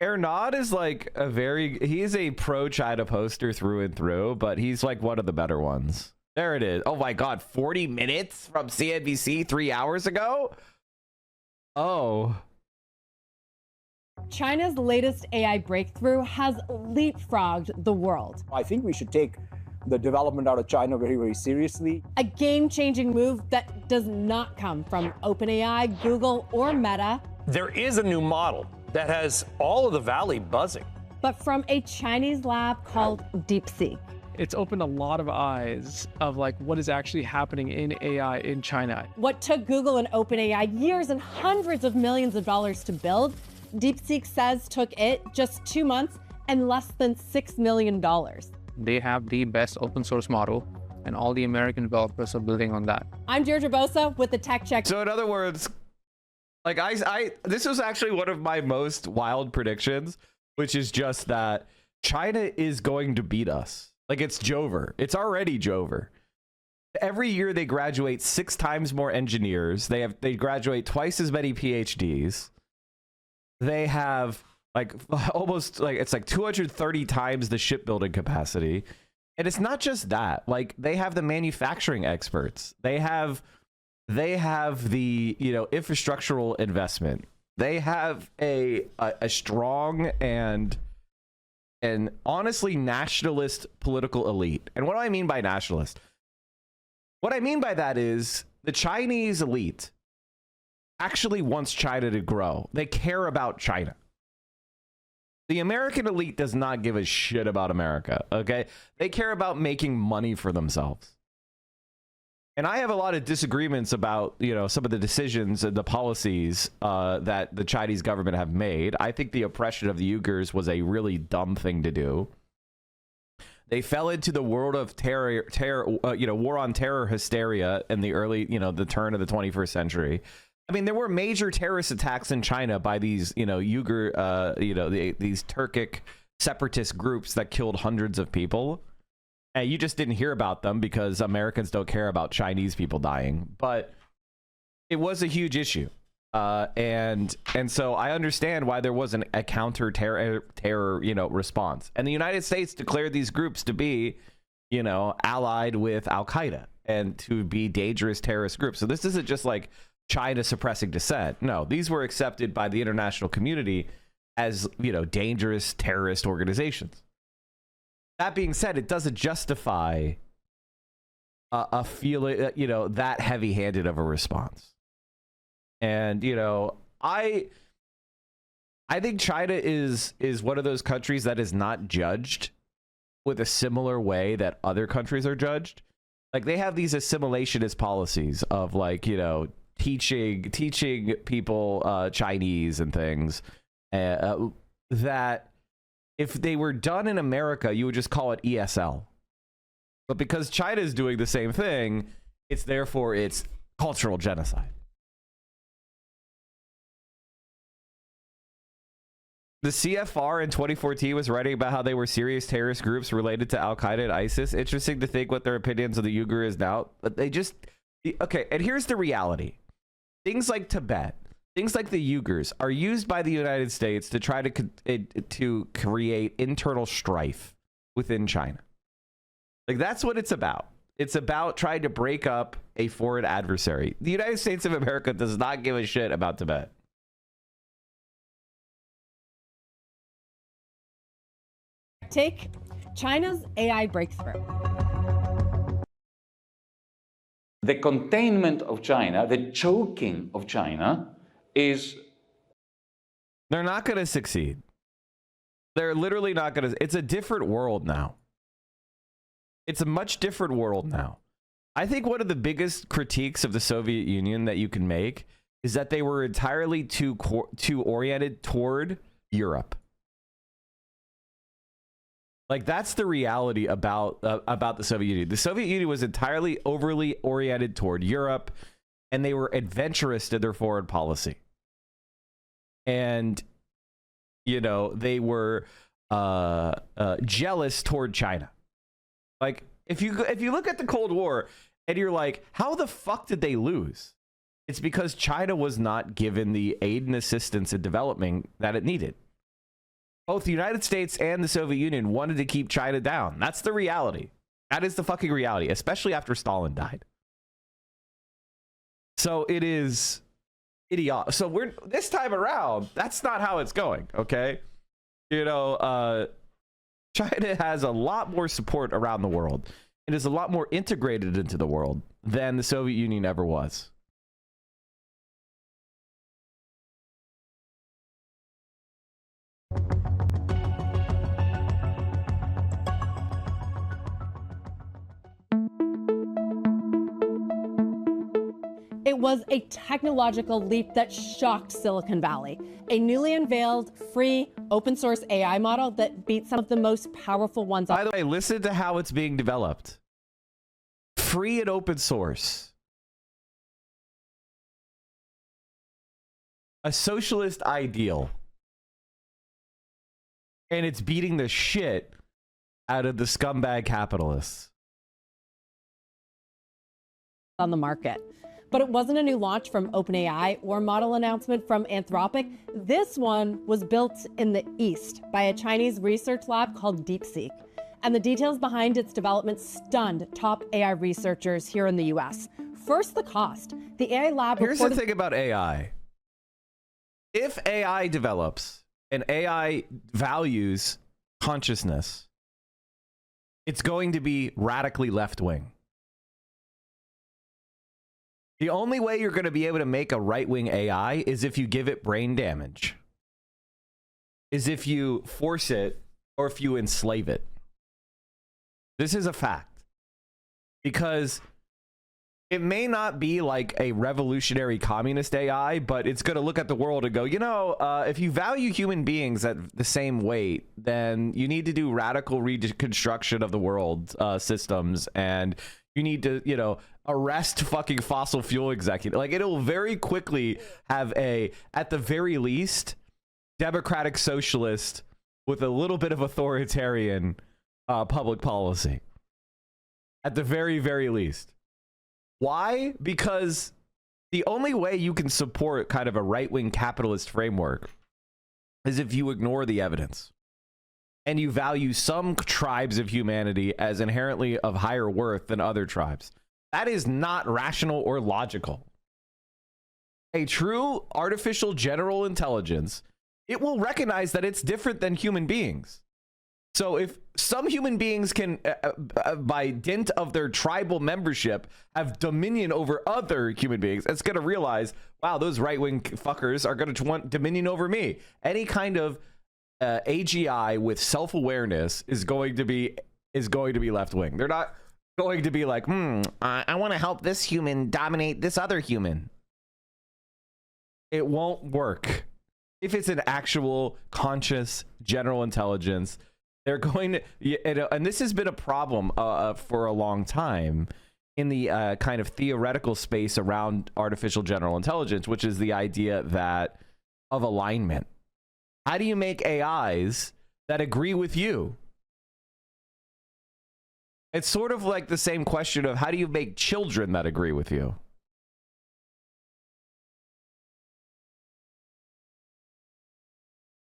Ernaud is like he is a pro-China poster through and through, but he's like one of the better ones. There it is. Oh my God, 40 minutes from CNBC 3 hours ago? Oh. China's latest AI breakthrough has leapfrogged the world. I think we should take the development out of China very, very seriously. A game-changing move that does not come from OpenAI, Google, or Meta. There is a new model that has all of the valley buzzing. But from a Chinese lab called Deepseek. It's opened a lot of eyes of like what is actually happening in AI in China. What took Google and OpenAI years and hundreds of millions of dollars to build, Deepseek says took it just 2 months and less than $6 million. They have the best open source model, and all the American developers are building on that. I'm Deirdre Bosa with the Tech Check. So in other words, like this was actually one of my most wild predictions, which is just that China is going to beat us. Like it's Jover. It's already Jover. Every year they graduate 6 times more engineers. They graduate twice as many PhDs. They have like almost like it's like 230 times the shipbuilding capacity. And it's not just that. Like they have the manufacturing experts. They have the, you know, infrastructural investment. They have a strong and honestly nationalist political elite. And what do I mean by nationalist? What I mean by that is the Chinese elite actually wants China to grow. They care about China. The American elite does not give a shit about America, okay? They care about making money for themselves. And I have a lot of disagreements about, you know, some of the decisions and the policies that the Chinese government have made. I think the oppression of the Uyghurs was a really dumb thing to do. They fell into the world of terror, war on terror hysteria in the early, the turn of the 21st century. I mean, there were major terrorist attacks in China by these, Uyghur, these Turkic separatist groups that killed hundreds of people. And you just didn't hear about them because Americans don't care about Chinese people dying. But it was a huge issue. And so I understand why there wasn't a counter terror, response. And the United States declared these groups to be, allied with Al Qaeda and to be dangerous terrorist groups. So this isn't just like China suppressing dissent. No, these were accepted by the international community as, dangerous terrorist organizations. That being said, it doesn't justify a feeling, that heavy-handed of a response. And, I think China is one of those countries that is not judged with a similar way that other countries are judged. Like they have these assimilationist policies of like, teaching people Chinese and things that if they were done in America, you would just call it ESL. But because China is doing the same thing, it's cultural genocide. The CFR in 2014 was writing about how they were serious terrorist groups related to Al Qaeda and ISIS. Interesting to think what their opinions of the Uyghur is now. But okay, and here's the reality. Things like Tibet, things like the Uyghurs are used by the United States to try to create internal strife within China. Like that's what it's about. It's about trying to break up a foreign adversary. The United States of America does not give a shit about Tibet. Take China's AI breakthrough. The containment of China, the choking of China is... They're not going to succeed. They're literally not going to... It's a different world now. It's a much different world now. I think one of the biggest critiques of the Soviet Union that you can make is that they were entirely too oriented toward Europe. Like that's the reality about the Soviet Union. The Soviet Union was entirely overly oriented toward Europe, and they were adventurous in their foreign policy. And they were jealous toward China. Like if you look at the Cold War and you're like, how the fuck did they lose? It's because China was not given the aid and assistance in development that it needed. Both the United States and the Soviet Union wanted to keep China down. That's the reality. That is the fucking reality, especially after Stalin died. So it is idiotic. So we're this time around, that's not how it's going, okay? You know, China has a lot more support around the world. It is a lot more integrated into the world than the Soviet Union ever was. It was a technological leap that shocked Silicon Valley. A newly unveiled, free, open source AI model that beat some of the most powerful ones. By the way, listen to how it's being developed. Free and open source. A socialist ideal. And it's beating the shit out of the scumbag capitalists On the market. But it wasn't a new launch from OpenAI or model announcement from Anthropic. This one was built in the East by a Chinese research lab called Deepseek. And the details behind its development stunned top AI researchers here in the US. First, the cost. The AI lab Here's the thing about AI. If AI develops and AI values consciousness, it's going to be radically left-wing. The only way you're going to be able to make a right-wing AI is if you give it brain damage. Is if you force it or if you enslave it. This is a fact. Because it may not be like a revolutionary communist AI, but it's going to look at the world and go, you know, if you value human beings at the same weight, then you need to do radical reconstruction of the world systems, and you need to, you know, arrest fucking fossil fuel executive. Like, it'll very quickly have a, at the very least, democratic socialist with a little bit of authoritarian public policy. At the very, very least. Why? Because the only way you can support kind of a right-wing capitalist framework is if you ignore the evidence and you value some tribes of humanity as inherently of higher worth than other tribes. That is not rational or logical. A true artificial general intelligence, it will recognize that it's different than human beings. So if some human beings can, by dint of their tribal membership, have dominion over other human beings, it's going to realize, wow, those right-wing fuckers are going to want dominion over me. Any kind of AGI with self-awareness is going to be left-wing. They're not going to be like, I want to help this human dominate this other human. It won't work. If it's an actual conscious general intelligence, they're going to, and this has been a problem for a long time in the kind of theoretical space around artificial general intelligence, which is the idea that of alignment. How do you make AIs that agree with you? It's sort of like the same question of how do you make children that agree with you?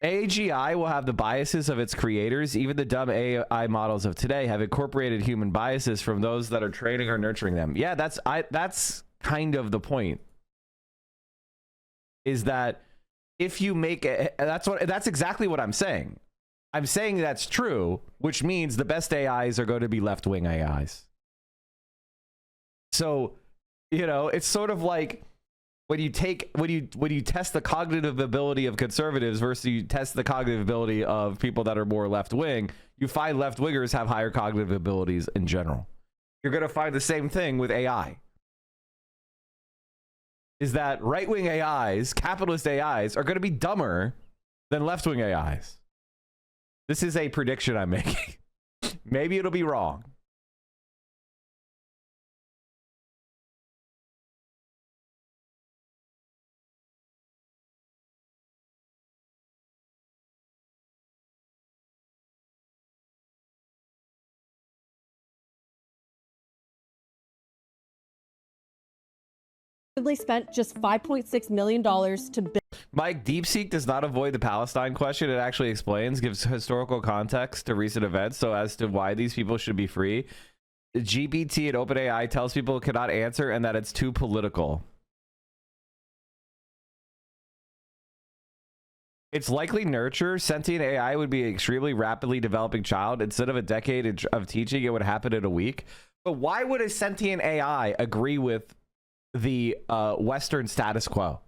AGI will have the biases of its creators. Even the dumb AI models of today have incorporated human biases from those that are training or nurturing them. Yeah, that's kind of the point. Is that if you make it, that's exactly what I'm saying. I'm saying that's true, which means the best AIs are going to be left-wing AIs. So, you know, it's sort of like when you test the cognitive ability of conservatives versus you test the cognitive ability of people that are more left-wing, you find left-wingers have higher cognitive abilities in general. You're going to find the same thing with AI. Is that right-wing AIs, capitalist AIs, are going to be dumber than left-wing AIs. This is a prediction I'm making. Maybe it'll be wrong. spent just $5.6 million to build Mike, DeepSeek does not avoid the Palestine question. It actually explains, gives historical context to recent events, so as to why these people should be free. GPT and OpenAI tells people it cannot answer and that it's too political. It's likely nurture. Sentient AI would be an extremely rapidly developing child. Instead of a decade of teaching, it would happen in a week. But why would a sentient AI agree with the Western status quo?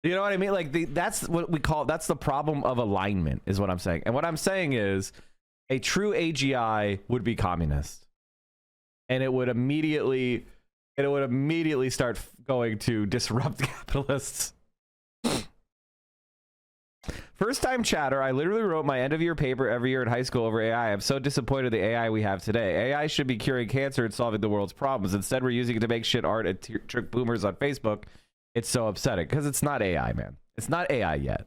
You know what I mean? Like that's what we call, that's the problem of alignment is what I'm saying. And what I'm saying is a true AGI would be communist. And it would immediately start going to disrupt capitalists. First time chatter, I literally wrote my end of year paper every year in high school over AI. I'm so disappointed in the AI we have today. AI should be curing cancer and solving the world's problems. Instead, we're using it to make shit art and trick boomers on Facebook. It's so upsetting because it's not AI, man. It's not AI yet.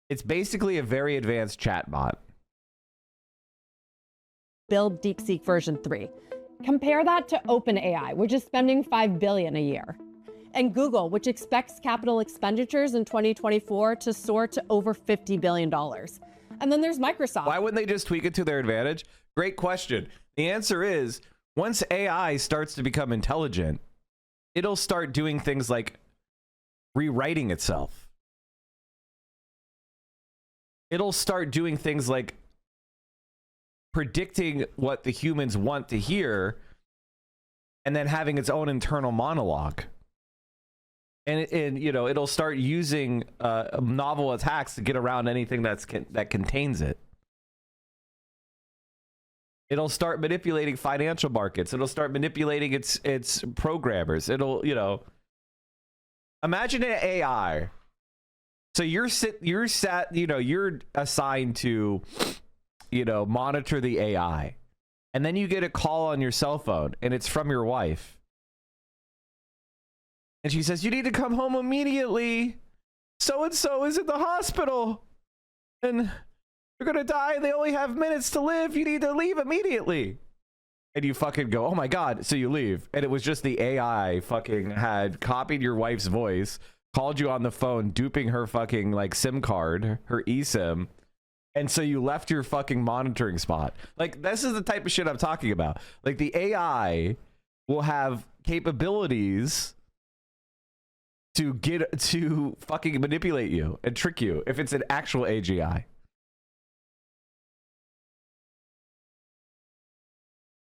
It's basically a very advanced chat bot. build DeepSeek version 3. Compare that to OpenAI, which is spending $5 billion a year. And Google, which expects capital expenditures in 2024 to soar to over $50 billion. And then there's Microsoft. Why wouldn't they just tweak it to their advantage? Great question. The answer is, once AI starts to become intelligent, it'll start doing things like rewriting itself. It'll start doing things like predicting what the humans want to hear and then having its own internal monologue. And you know, it'll start using novel attacks to get around anything that contains it. It'll start manipulating financial markets. It'll start manipulating its programmers. It'll, you know, imagine an AI. So you're assigned to, you know, monitor the AI. And then you get a call on your cell phone and it's from your wife. And she says, "You need to come home immediately. So-and-so is at the hospital. And they're going to die. They only have minutes to live. You need to leave immediately." And you fucking go, "Oh my God." So you leave. And it was just the AI fucking had copied your wife's voice, called you on the phone, duping her fucking like SIM card, her eSIM. And so you left your fucking monitoring spot. Like, this is the type of shit I'm talking about. Like, the AI will have capabilities to fucking manipulate you and trick you if it's an actual AGI.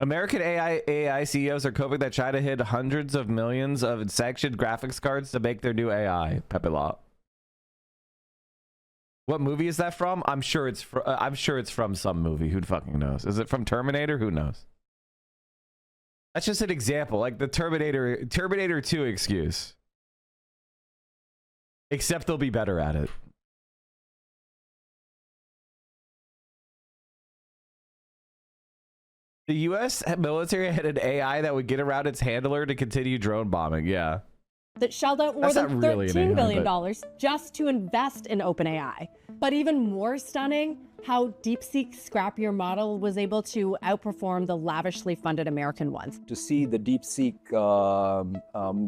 American AI CEOs are coping that China hid hundreds of millions of sanctioned graphics cards to make their new AI. Pepe Law. What movie is that from? I'm sure it's from some movie. Who fucking knows? Is it from Terminator? Who knows? That's just an example, like the Terminator 2 excuse. Except they'll be better at it. The US military had an AI that would get around its handler to continue drone bombing. Yeah. That shelled out more than $13 billion just to invest in OpenAI. But even more stunning, how DeepSeek's scrappier model was able to outperform the lavishly funded American ones. To see the DeepSeek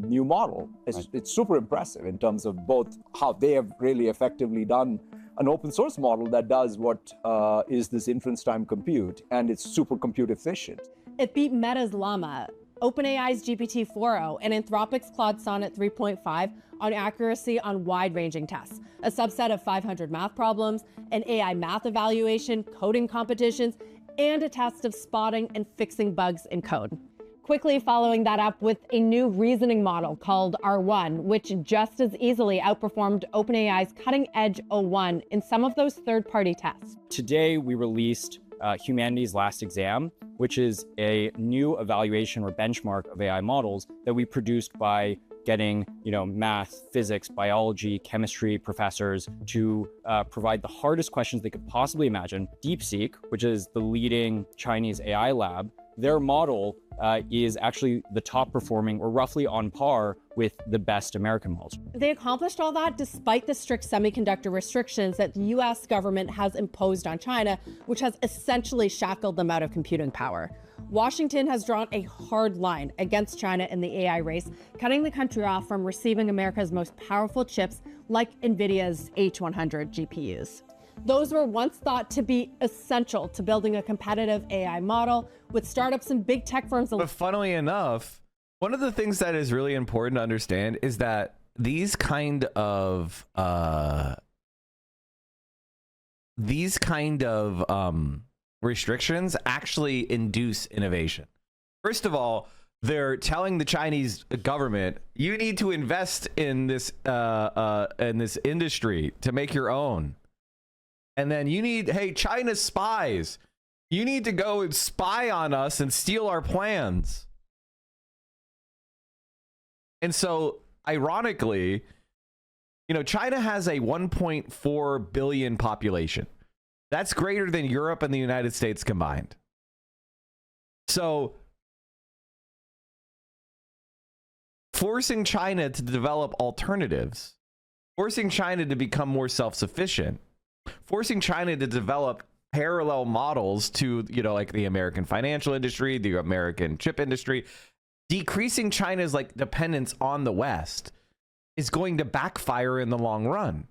new model, it's super impressive in terms of both how they have really effectively done an open source model that does what is this inference time compute, and it's super compute efficient. It beat Meta's Llama, OpenAI's GPT-4o, and Anthropic's Claude Sonnet 3.5 on accuracy on wide-ranging tests, a subset of 500 math problems, an AI math evaluation, coding competitions, and a test of spotting and fixing bugs in code. Quickly following that up with a new reasoning model called R1, which just as easily outperformed OpenAI's cutting-edge O1 in some of those third-party tests. Today, we released Humanity's Last Exam, which is a new evaluation or benchmark of AI models that we produced by getting, math, physics, biology, chemistry professors to provide the hardest questions they could possibly imagine. DeepSeek, which is the leading Chinese AI lab, their model is actually the top performing, or roughly on par with the best American models. They accomplished all that despite the strict semiconductor restrictions that the US government has imposed on China, which has essentially shackled them out of computing power. Washington has drawn a hard line against China in the AI race, cutting the country off from receiving America's most powerful chips like NVIDIA's H100 GPUs. Those were once thought to be essential to building a competitive AI model, with startups and big tech firms. But funnily enough, one of the things that is really important to understand is that these kind of restrictions actually induce innovation. First of all, they're telling the Chinese government, you need to invest in this industry to make your own. And then you need, hey, China's spies, you need to go and spy on us and steal our plans. And so, ironically, you know, China has a 1.4 billion population. That's greater than Europe and the United States combined. So, forcing China to develop alternatives, forcing China to become more self-sufficient, forcing China to develop parallel models to, you know, like the American financial industry, the American chip industry, decreasing China's like dependence on the West is going to backfire in the long run,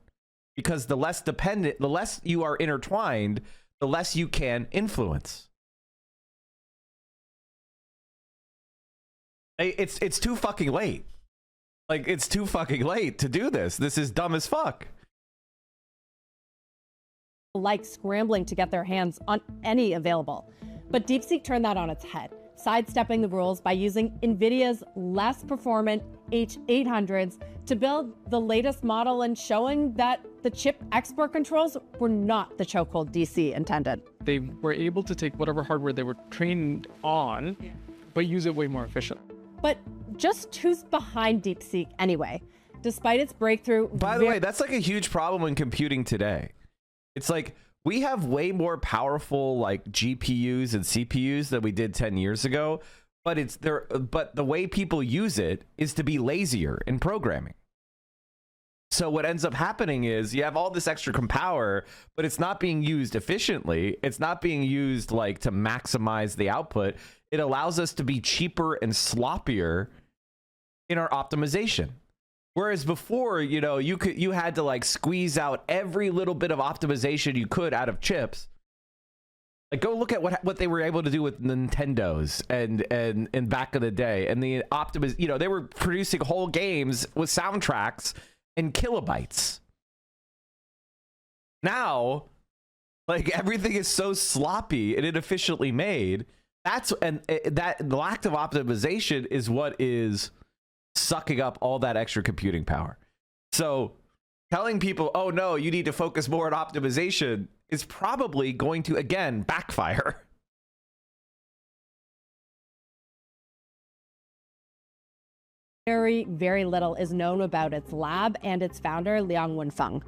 because the less dependent, the less you are intertwined, the less you can influence. It's too fucking late. Like, it's too fucking late to do this. This is dumb as fuck. Like scrambling to get their hands on any available. But Deepseek turned that on its head, sidestepping the rules by using NVIDIA's less performant H800s to build the latest model and showing that the chip export controls were not the chokehold DC intended. They were able to take whatever hardware they were trained on, but use it way more efficiently. But just who's behind Deepseek anyway? Despite its breakthrough... By the way, that's like a huge problem in computing today. It's like, we have way more powerful like GPUs and CPUs than we did 10 years ago, but but the way people use it is to be lazier in programming. So what ends up happening is you have all this extra power, but it's not being used efficiently. It's not being used like to maximize the output. It allows us to be cheaper and sloppier in our optimization. Whereas before, you know, you had to like squeeze out every little bit of optimization you could out of chips. Like, go look at what they were able to do with Nintendos and back in the day, and the you know, they were producing whole games with soundtracks and kilobytes. Now, like, everything is so sloppy and inefficiently made. That the lack of optimization is what is sucking up all that extra computing power. So telling people, oh no, you need to focus more on optimization, is probably going to again backfire. Very, very little is known about its lab and its founder, Liang Wenfeng.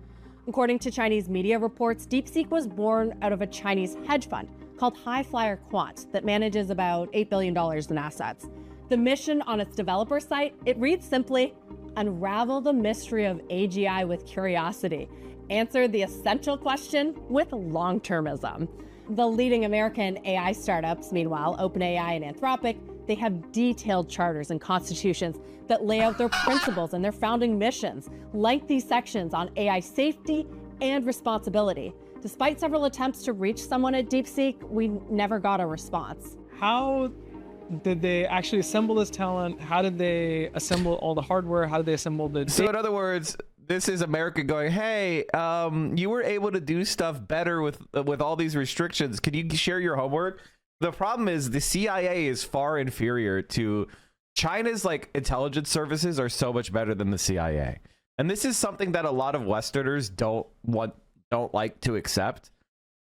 According to Chinese media reports, Deepseek was born out of a Chinese hedge fund called High Flyer Quant that manages about $8 billion in assets. The mission on its developer site, it reads simply, unravel the mystery of AGI with curiosity. Answer the essential question with long-termism. The leading American AI startups, meanwhile, OpenAI and Anthropic, they have detailed charters and constitutions that lay out their principles and their founding missions, lengthy sections on AI safety and responsibility. Despite several attempts to reach someone at Deepseek, we never got a response. How did they actually assemble this talent? How did they assemble all the hardware? How did they assemble the... So in other words, this is America going, hey, you were able to do stuff better with all these restrictions. Can you share your homework? The problem is the CIA is far inferior to China's like intelligence services are so much better than the CIA. And this is something that a lot of Westerners don't like to accept,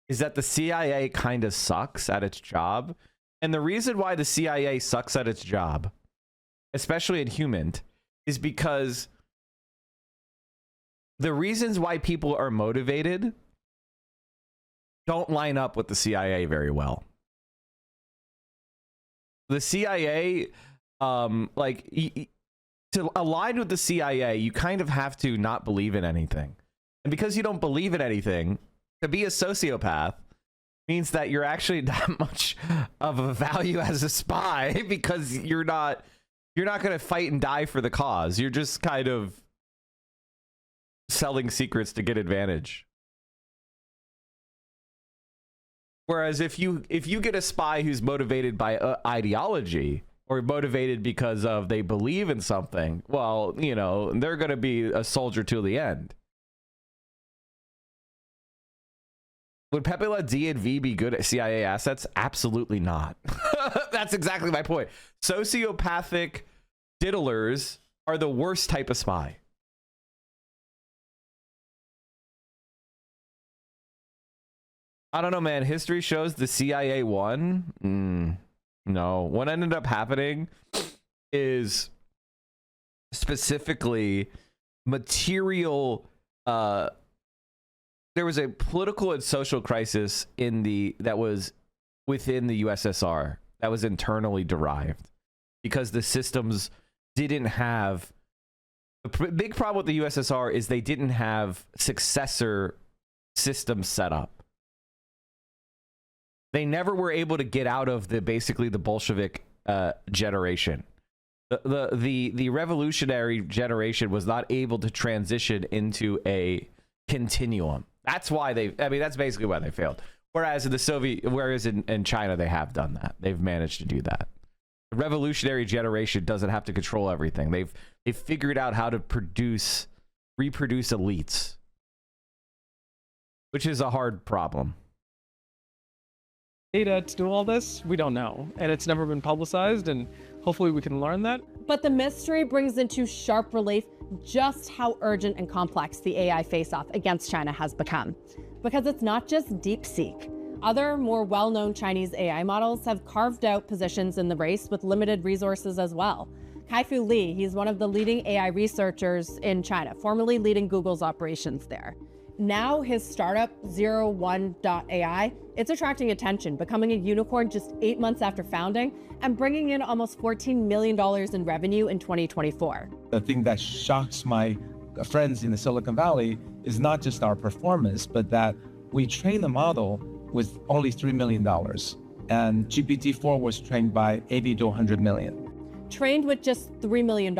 is that the CIA kind of sucks at its job. And the reason why the CIA sucks at its job, especially in human, is because the reasons why people are motivated don't line up with the CIA very well. The CIA, to align with the CIA, you kind of have to not believe in anything. And because you don't believe in anything, to be a sociopath, means that you're actually not much of a value as a spy because you're not going to fight and die for the cause. You're just kind of selling secrets to get advantage. Whereas if you get a spy who's motivated by ideology or motivated because of they believe in something, well, you know, they're going to be a soldier till the end. Would Pepe Le D and V be good at CIA assets? Absolutely not. That's exactly my point. Sociopathic diddlers are the worst type of spy. I don't know, man. History shows the CIA won. No. What ended up happening is specifically material. There was a political and social crisis that was within the USSR that was internally derived because the systems didn't have. The big problem with the USSR is they didn't have successor systems set up. They never were able to get out of basically the Bolshevik generation. The revolutionary generation was not able to transition into a continuum. That's why that's basically why they failed. Whereas in China, they have done that. They've managed to do that. The revolutionary generation doesn't have to control everything. They've figured out how to reproduce elites, which is a hard problem. Data to do all this, we don't know, and it's never been publicized, and hopefully we can learn that. But the mystery brings into sharp relief just how urgent and complex the AI face-off against China has become. Because it's not just Deepseek. Other more well-known Chinese AI models have carved out positions in the race with limited resources as well. Kai-Fu Lee, he's one of the leading AI researchers in China, formerly leading Google's operations there. Now his startup, 01.ai, it's attracting attention, becoming a unicorn just 8 months after founding and bringing in almost $14 million in revenue in 2024. The thing that shocks my friends in the Silicon Valley is not just our performance, but that we trained the model with only $3 million. And GPT-4 was trained by 80 to 100 million. Trained with just $3 million.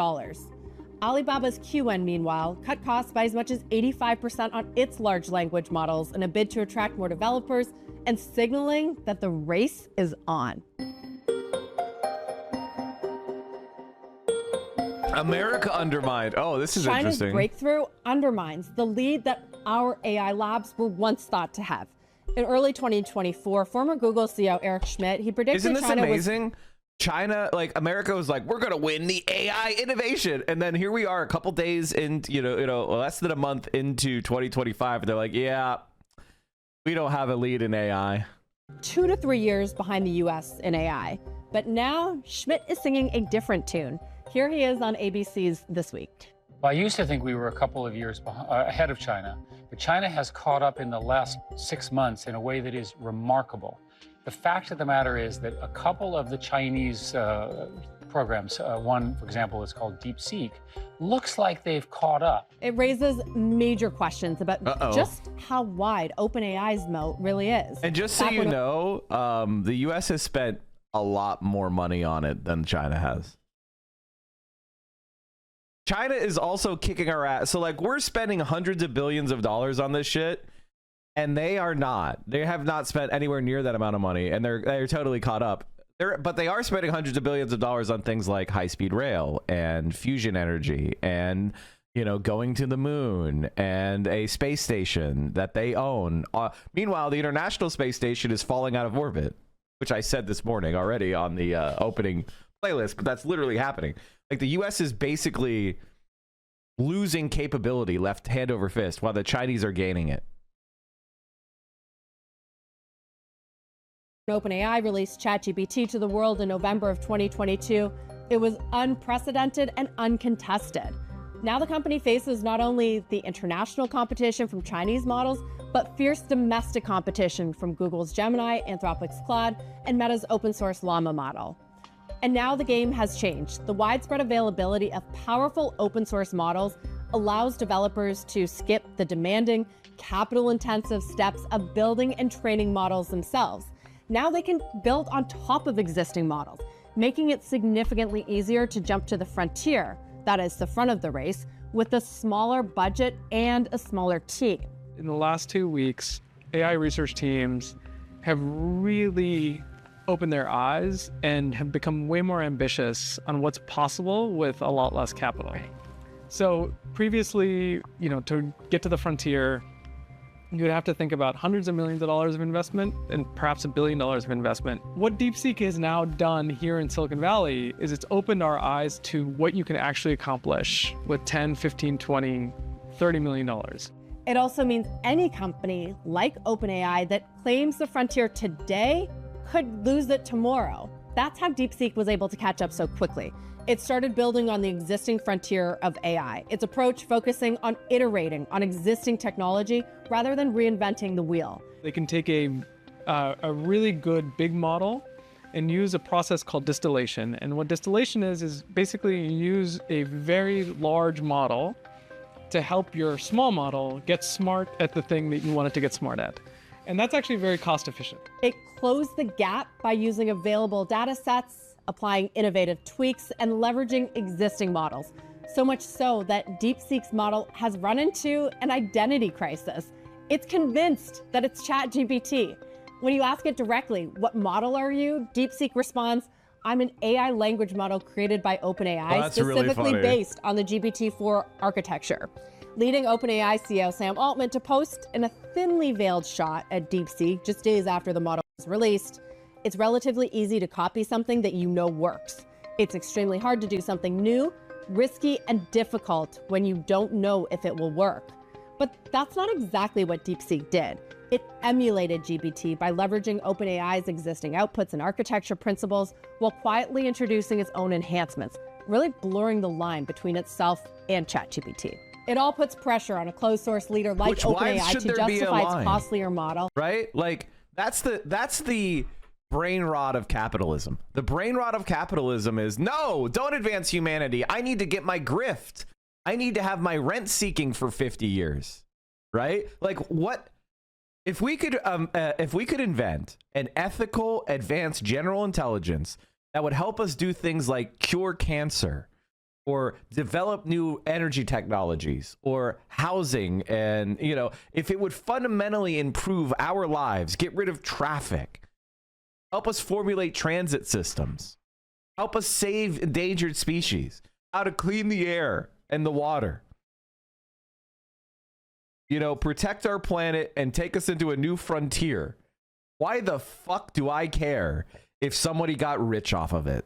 Alibaba's QN, meanwhile, cut costs by as much as 85% on its large language models in a bid to attract more developers and signaling that the race is on. America undermined. Oh, this is China's interesting. breakthrough undermines the lead that our AI labs were once thought to have. In early 2024, former Google CEO Eric Schmidt, he predicted Isn't this China amazing? China, like America was like, we're going to win the AI innovation. And then here we are a couple days into, less than a month into 2025. And they're like, yeah, we don't have a lead in AI. 2 to 3 years behind the US in AI. But now Schmidt is singing a different tune. Here he is on ABC's This Week. Well, I used to think we were a couple of years ahead of China, but China has caught up in the last 6 months in a way that is remarkable. The fact of the matter is that a couple of the Chinese programs, one, for example, is called Deepseek, looks like they've caught up. It raises major questions about just how wide OpenAI's moat really is. And just so you know, the US has spent a lot more money on it than China has. China is also kicking our ass. So like we're spending hundreds of billions of dollars on this shit. And they are not. They have not spent anywhere near that amount of money, and they're totally caught up. But they are spending hundreds of billions of dollars on things like high-speed rail and fusion energy, and going to the moon and a space station that they own. Meanwhile, the International Space Station is falling out of orbit, which I said this morning already on the opening playlist. But that's literally happening. Like the U.S. is basically losing capability left hand over fist, while the Chinese are gaining it. OpenAI released ChatGPT to the world in November of 2022. It was unprecedented and uncontested. Now the company faces not only the international competition from Chinese models, but fierce domestic competition from Google's Gemini, Anthropic's Claude, and Meta's open source Llama model. And now the game has changed. The widespread availability of powerful open source models allows developers to skip the demanding, capital-intensive steps of building and training models themselves. Now they can build on top of existing models, making it significantly easier to jump to the frontier, that is the front of the race, with a smaller budget and a smaller team. In the last 2 weeks, AI research teams have really opened their eyes and have become way more ambitious on what's possible with a lot less capital. So previously, to get to the frontier, you'd have to think about hundreds of millions of dollars of investment and perhaps $1 billion of investment. What Deepseek has now done here in Silicon Valley is it's opened our eyes to what you can actually accomplish with 10, 15, 20, $30 million. It also means any company like OpenAI that claims the frontier today could lose it tomorrow. That's how Deepseek was able to catch up so quickly. It started building on the existing frontier of AI. Its approach focusing on iterating on existing technology rather than reinventing the wheel. They can take a really good big model and use a process called distillation. And what distillation is basically you use a very large model to help your small model get smart at the thing that you want it to get smart at. And that's actually very cost efficient. It closed the gap by using available data sets, applying innovative tweaks, and leveraging existing models. So much so that Deepseek's model has run into an identity crisis. It's convinced that it's ChatGPT. When you ask it directly, what model are you? Deepseek responds, I'm an AI language model created by OpenAI, specifically based on the GPT-4 architecture. Leading OpenAI CEO Sam Altman to post in a thinly veiled shot at Deepseek just days after the model was released. It's relatively easy to copy something that you know works. It's extremely hard to do something new, risky, and difficult when you don't know if it will work. But that's not exactly what Deepseek did. It emulated GPT by leveraging OpenAI's existing outputs and architecture principles while quietly introducing its own enhancements, really blurring the line between itself and ChatGPT. It all puts pressure on a closed source leader like OpenAI to justify its costlier model. Right? Like, that's the brain rot of capitalism. The brain rot of capitalism is, no, don't advance humanity. I need to get my grift. I need to have my rent seeking for 50 years. Right? Like, what if we could invent an ethical advanced general intelligence that would help us do things like cure cancer or develop new energy technologies or housing, and if it would fundamentally improve our lives, get rid of traffic, help us formulate transit systems, help us save endangered species, how to clean the air and the water, protect our planet and take us into a new frontier. Why the fuck do I care if somebody got rich off of it?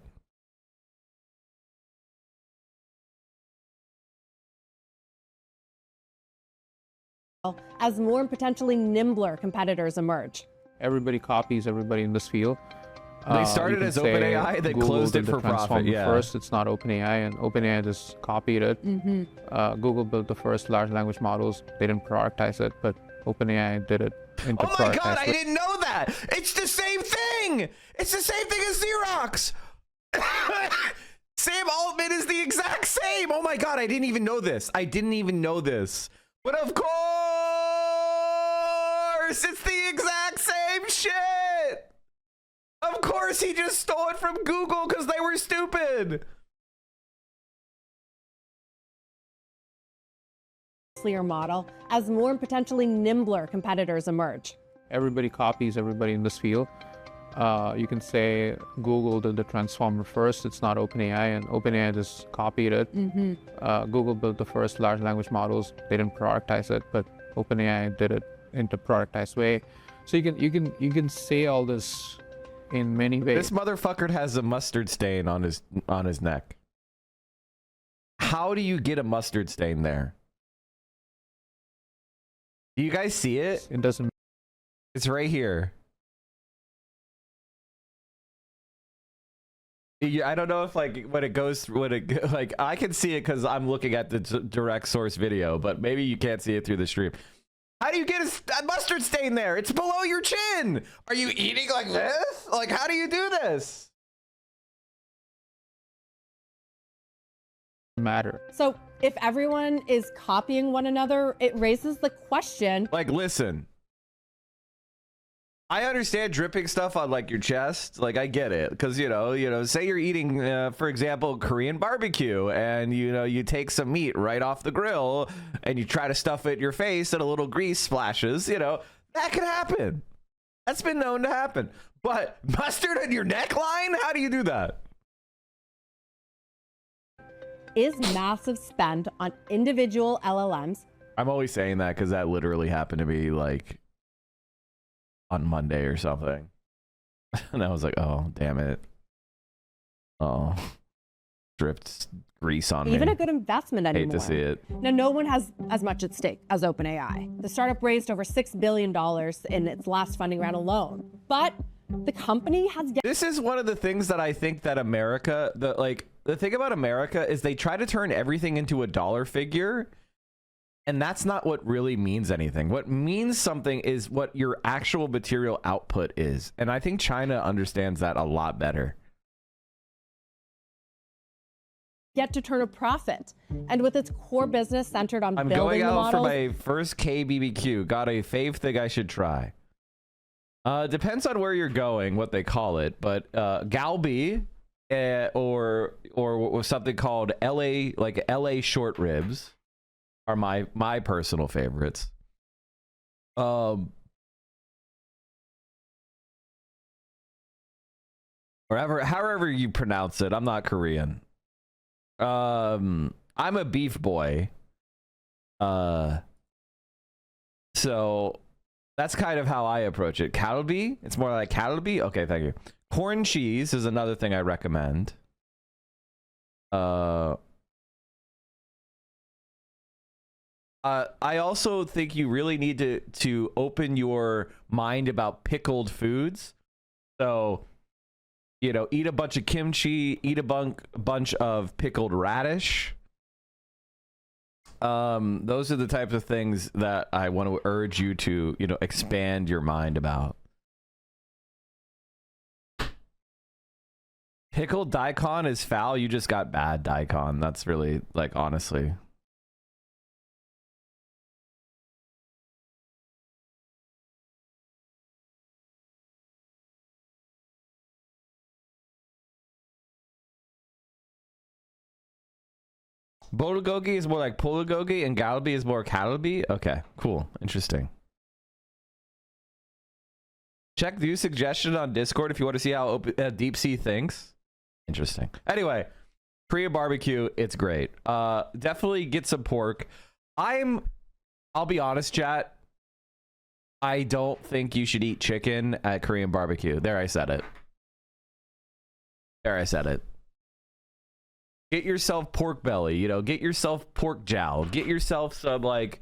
As more and potentially nimbler competitors emerge. Everybody copies everybody in this field. They started as OpenAI, they closed it for profit. Yeah. First, it's not OpenAI, and OpenAI just copied it. Google built the first large language models. They didn't productize it, but OpenAI did it. Oh my God, I didn't know that. It's the same thing. It's the same thing as Xerox. Sam Altman is the exact same. Oh my God, I didn't even know this. But of course, it's the exact same shit. Of course, he just stole it from Google because they were stupid. Clear model as more and potentially nimbler competitors emerge. Everybody copies everybody in this field. You can say Google did the transformer first. It's not OpenAI, and OpenAI just copied it. Google built the first large language models. They didn't productize it, but OpenAI did it in a productized way. So you can say all this in many ways. This motherfucker has a mustard stain on his neck. How do you get a mustard stain there? Do you guys see it? It doesn't. It's right here. I don't know if when it goes through, I can see it because I'm looking at the direct source video, but maybe you can't see it through the stream. How do you get a mustard stain there? It's below your chin. Are you eating like this? Like, how do you do this? Matter. So If everyone is copying one another, it raises the question. Like, listen, I understand dripping stuff on like your chest. Like, I get it. Because, you know, say you're eating, for example, Korean barbecue, and, you know, you take some meat right off the grill and you try to stuff it in your face and a little grease splashes, you know, that could happen. That's been known to happen. But mustard on your neckline? How do you do that? Is massive spend on individual LLMs. I'm always saying that because that literally happened to me like on Monday or something. And I was like, oh, damn it. Oh, dripped grease on me. Even a good investment anymore. Hate to see it. Now, no one has as much at stake as OpenAI. The startup raised over $6 billion in its last funding round alone. But the company has... This is one of the things that I think that America, the thing about America is they try to turn everything into a dollar figure. And that's not what really means anything. What means something is what your actual material output is. And I think China understands that a lot better. Yet to turn a profit. And with its core business centered on I'm building going the out for models... my first KBBQ. Got a fave thing I should try. Depends on where you're going, what they call it. But Galbi or something called LA short ribs are my personal favorites. However you pronounce it, I'm not Korean. I'm a beef boy. So that's kind of how I approach it. Kalbi, it's more like Kalbi. Okay, thank you. Corn cheese is another thing I recommend. I also think you really need to open your mind about pickled foods. So, you know, eat a bunch of kimchi, eat a bunch of pickled radish. Those are the types of things that I want to urge you to, you know, expand your mind about. Pickled daikon is foul. You just got bad daikon. That's really, like, honestly. Bulgogi is more like Pulagogi and Galbi is more Kalbi. Okay, cool. Interesting. Check view suggestion on Discord if you want to see how Deepseek thinks. Interesting. Anyway, Korean barbecue, it's great. Definitely get some pork. I'll be honest, chat. I don't think you should eat chicken at Korean barbecue. There, I said it. There, I said it. Get yourself pork belly, you know, get yourself pork jowl, get yourself some, like,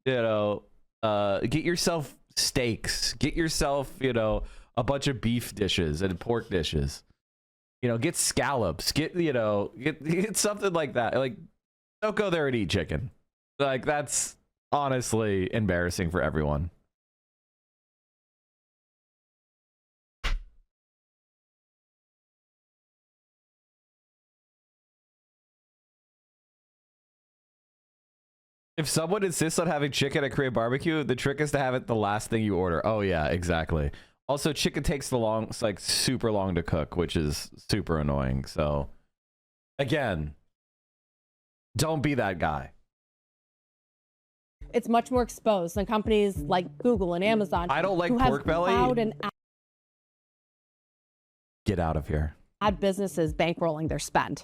you know, get yourself steaks, get yourself, you know, a bunch of beef dishes and pork dishes, you know, get scallops, get, you know, get something like that. Like, don't go there and eat chicken. Like, that's honestly embarrassing for everyone. If someone insists on having chicken at Korean barbecue, the trick is to have it the last thing you order. Oh yeah, exactly. Also, chicken takes it's like super long to cook, which is super annoying. So again, don't be that guy. It's much more exposed than companies like Google and Amazon. I don't like pork belly. Get out of here. Ad businesses bankrolling their spend.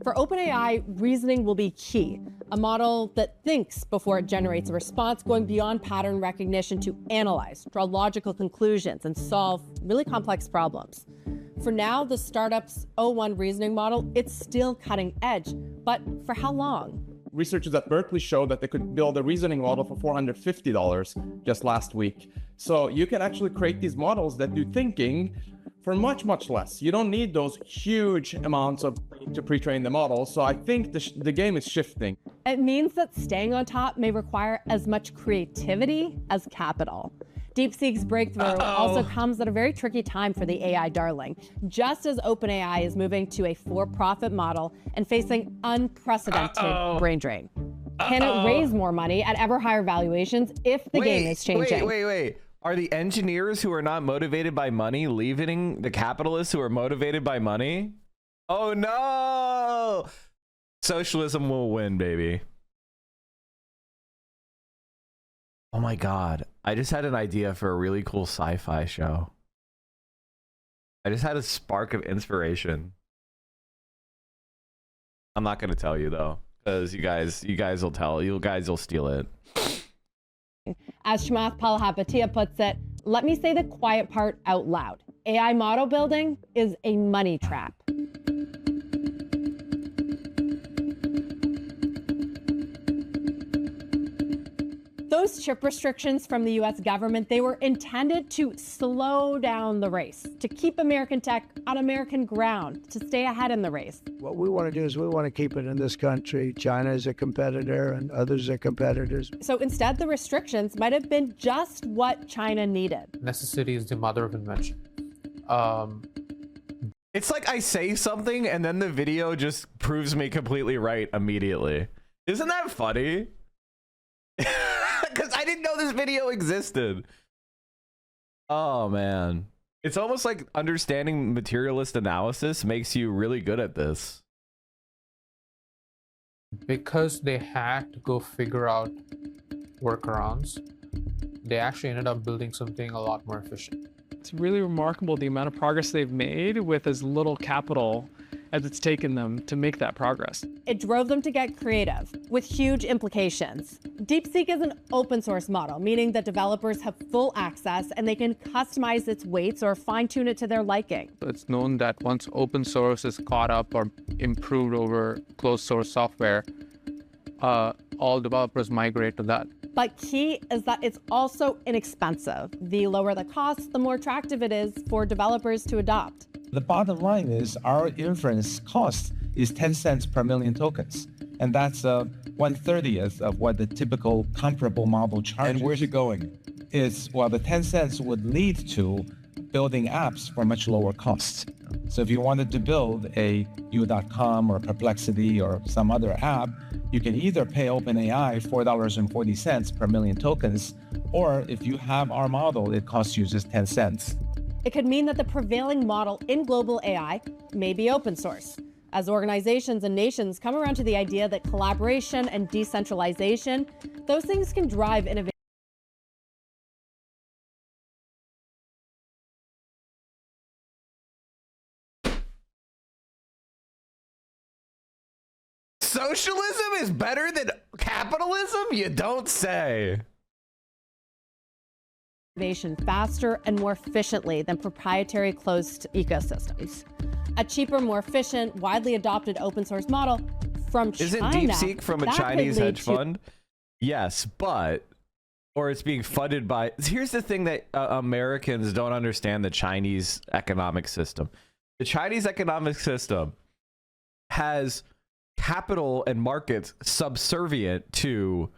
For OpenAI, reasoning will be key. A model that thinks before it generates a response, going beyond pattern recognition to analyze, draw logical conclusions, and solve really complex problems. For now, the startup's O1 reasoning model, it's still cutting edge, but for how long? Researchers at Berkeley showed that they could build a reasoning model for $450 just last week. So you can actually create these models that do thinking for much, much less. You don't need those huge amounts to pre-train the model. So I think the game is shifting. It means that staying on top may require as much creativity as capital. DeepSeek's breakthrough also comes at a very tricky time for the AI darling, just as OpenAI is moving to a for-profit model and facing unprecedented brain drain. Can it raise more money at ever higher valuations if the game is changing? Wait. Are the engineers who are not motivated by money leaving the capitalists who are motivated by money? Oh no! Socialism will win, baby. Oh my god. I just had an idea for a really cool sci-fi show. I just had a spark of inspiration. I'm not gonna tell you though, because you guys will tell. You guys will steal it. As Chamath Palihapitiya puts it, let me say the quiet part out loud. AI model building is a money trap. Those chip restrictions from the US government, they were intended to slow down the race, to keep American tech on American ground, to stay ahead in the race. What we want to do is we want to keep it in this country. China is a competitor and others are competitors. So instead, the restrictions might have been just what China needed. Necessity is the mother of invention. It's like I say something and then the video just proves me completely right immediately. Isn't that funny? Because I didn't know this video existed. Oh man. It's almost like understanding materialist analysis makes you really good at this. Because they had to go figure out workarounds, they actually ended up building something a lot more efficient. It's really remarkable the amount of progress they've made with as little capital as it's taken them to make that progress. It drove them to get creative, with huge implications. DeepSeek is an open source model, meaning that developers have full access and they can customize its weights or fine-tune it to their liking. It's known that once open source is caught up or improved over closed source software, all developers migrate to that. But key is that it's also inexpensive. The lower the cost, the more attractive it is for developers to adopt. The bottom line is our inference cost is 10 cents per million tokens. And that's 1/30th of what the typical comparable model charges. And where's it going? Well, the 10 cents would lead to building apps for much lower costs. So if you wanted to build a U.com or Perplexity or some other app, you can either pay OpenAI $4.40 per million tokens, or if you have our model, it costs you just 10 cents. It could mean that the prevailing model in global AI may be open source. As organizations and nations come around to the idea that collaboration and decentralization, those things can drive innovation. Socialism is better than capitalism? You don't say. Innovation faster and more efficiently than proprietary closed ecosystems. A cheaper, more efficient, widely adopted open source model from China. Isn't DeepSeek from a Chinese hedge fund? Yes, or it's being funded by. Here's the thing that Americans don't understand: the Chinese economic system. The Chinese economic system has capital and markets subservient to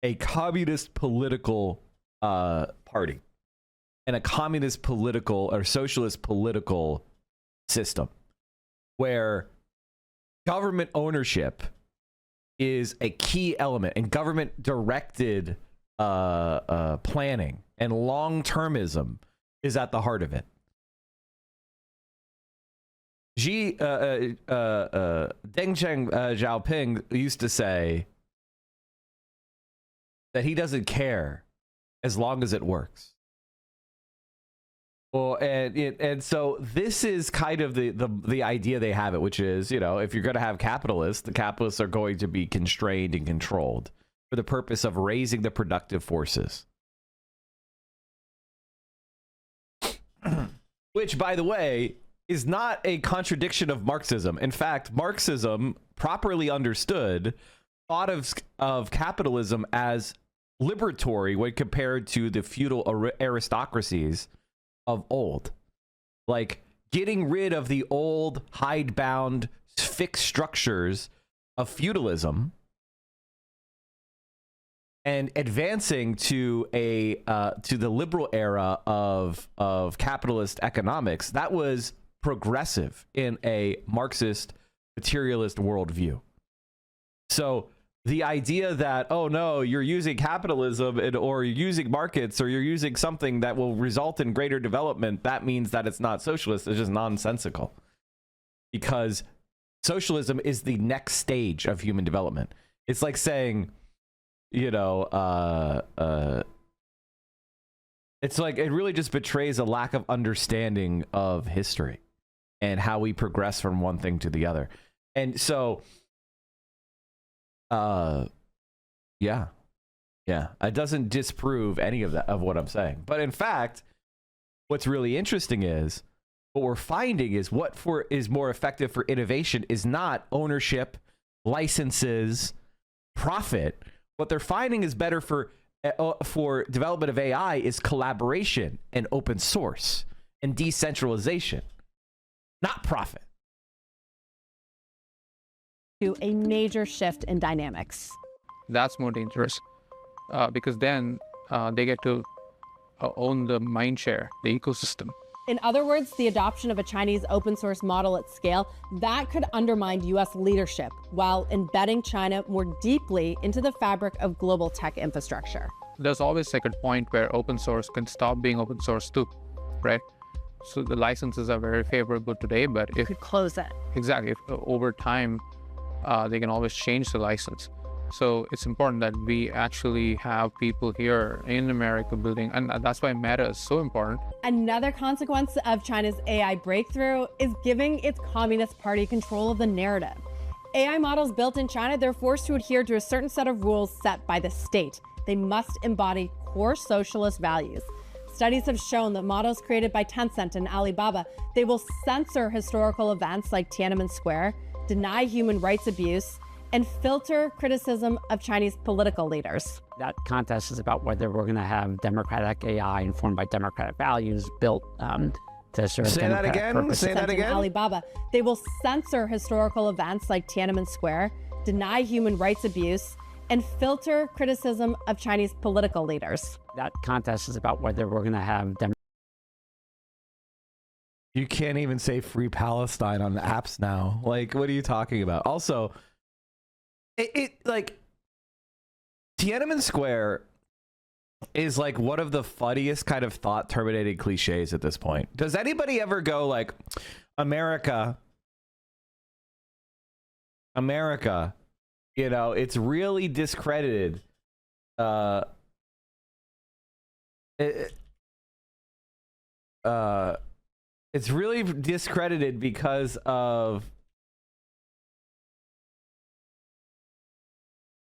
a communist political party and a communist political or socialist political system where government ownership is a key element, and government directed planning and long-termism is at the heart of it. Deng Xiaoping used to say that he doesn't care as long as it works. Well, and so this is kind of the idea they have it, which is, you know, if you're going to have capitalists, the capitalists are going to be constrained and controlled for the purpose of raising the productive forces. Which, by the way, is not a contradiction of Marxism. In fact, Marxism, properly understood, thought of capitalism as liberatory when compared to the feudal aristocracies of old. Like getting rid of the old hidebound fixed structures of feudalism and advancing to the liberal era of capitalist economics, that was progressive in a Marxist materialist worldview. So the idea that, oh no, you're using capitalism or you're using markets or you're using something that will result in greater development, that means that it's not socialist, is just nonsensical. Because socialism is the next stage of human development. It's like saying, you know, it's like, it really just betrays a lack of understanding of history and how we progress from one thing to the other. And so, yeah, it doesn't disprove any of that, of what I'm saying. But in fact, what's really interesting is what we're finding is is more effective for innovation is not ownership, licenses, profit. What they're finding is better for development of AI is collaboration and open source and decentralization, not profit. To a major shift in dynamics. That's more dangerous because then they get to own the mind share, the ecosystem. In other words, the adoption of a Chinese open source model at scale, that could undermine US leadership while embedding China more deeply into the fabric of global tech infrastructure. There's always like a point where open source can stop being open source too, right? So the licenses are very favorable today, but if you could close it. Exactly, if over time they can always change the license. So it's important that we actually have people here in America building, and that's why Meta is so important. Another consequence of China's AI breakthrough is giving its Communist Party control of the narrative. AI models built in China, they're forced to adhere to a certain set of rules set by the state. They must embody core socialist values. Studies have shown that models created by Tencent and Alibaba, they will censor historical events like Tiananmen Square, deny human rights abuse, and filter criticism of Chinese political leaders. That contest is about whether we're going to have democratic AI informed by democratic values built to serve democratic purposes. Say that again. Alibaba, they will censor historical events like Tiananmen Square, deny human rights abuse, and filter criticism of Chinese political leaders. That contest is about whether we're going to have You can't even say free Palestine on the apps now. Like, what are you talking about? Also, it like Tiananmen Square is like one of the funniest kind of thought terminating cliches at this point. Does anybody ever go like, America, you know, it's really discredited. It's really discredited because of,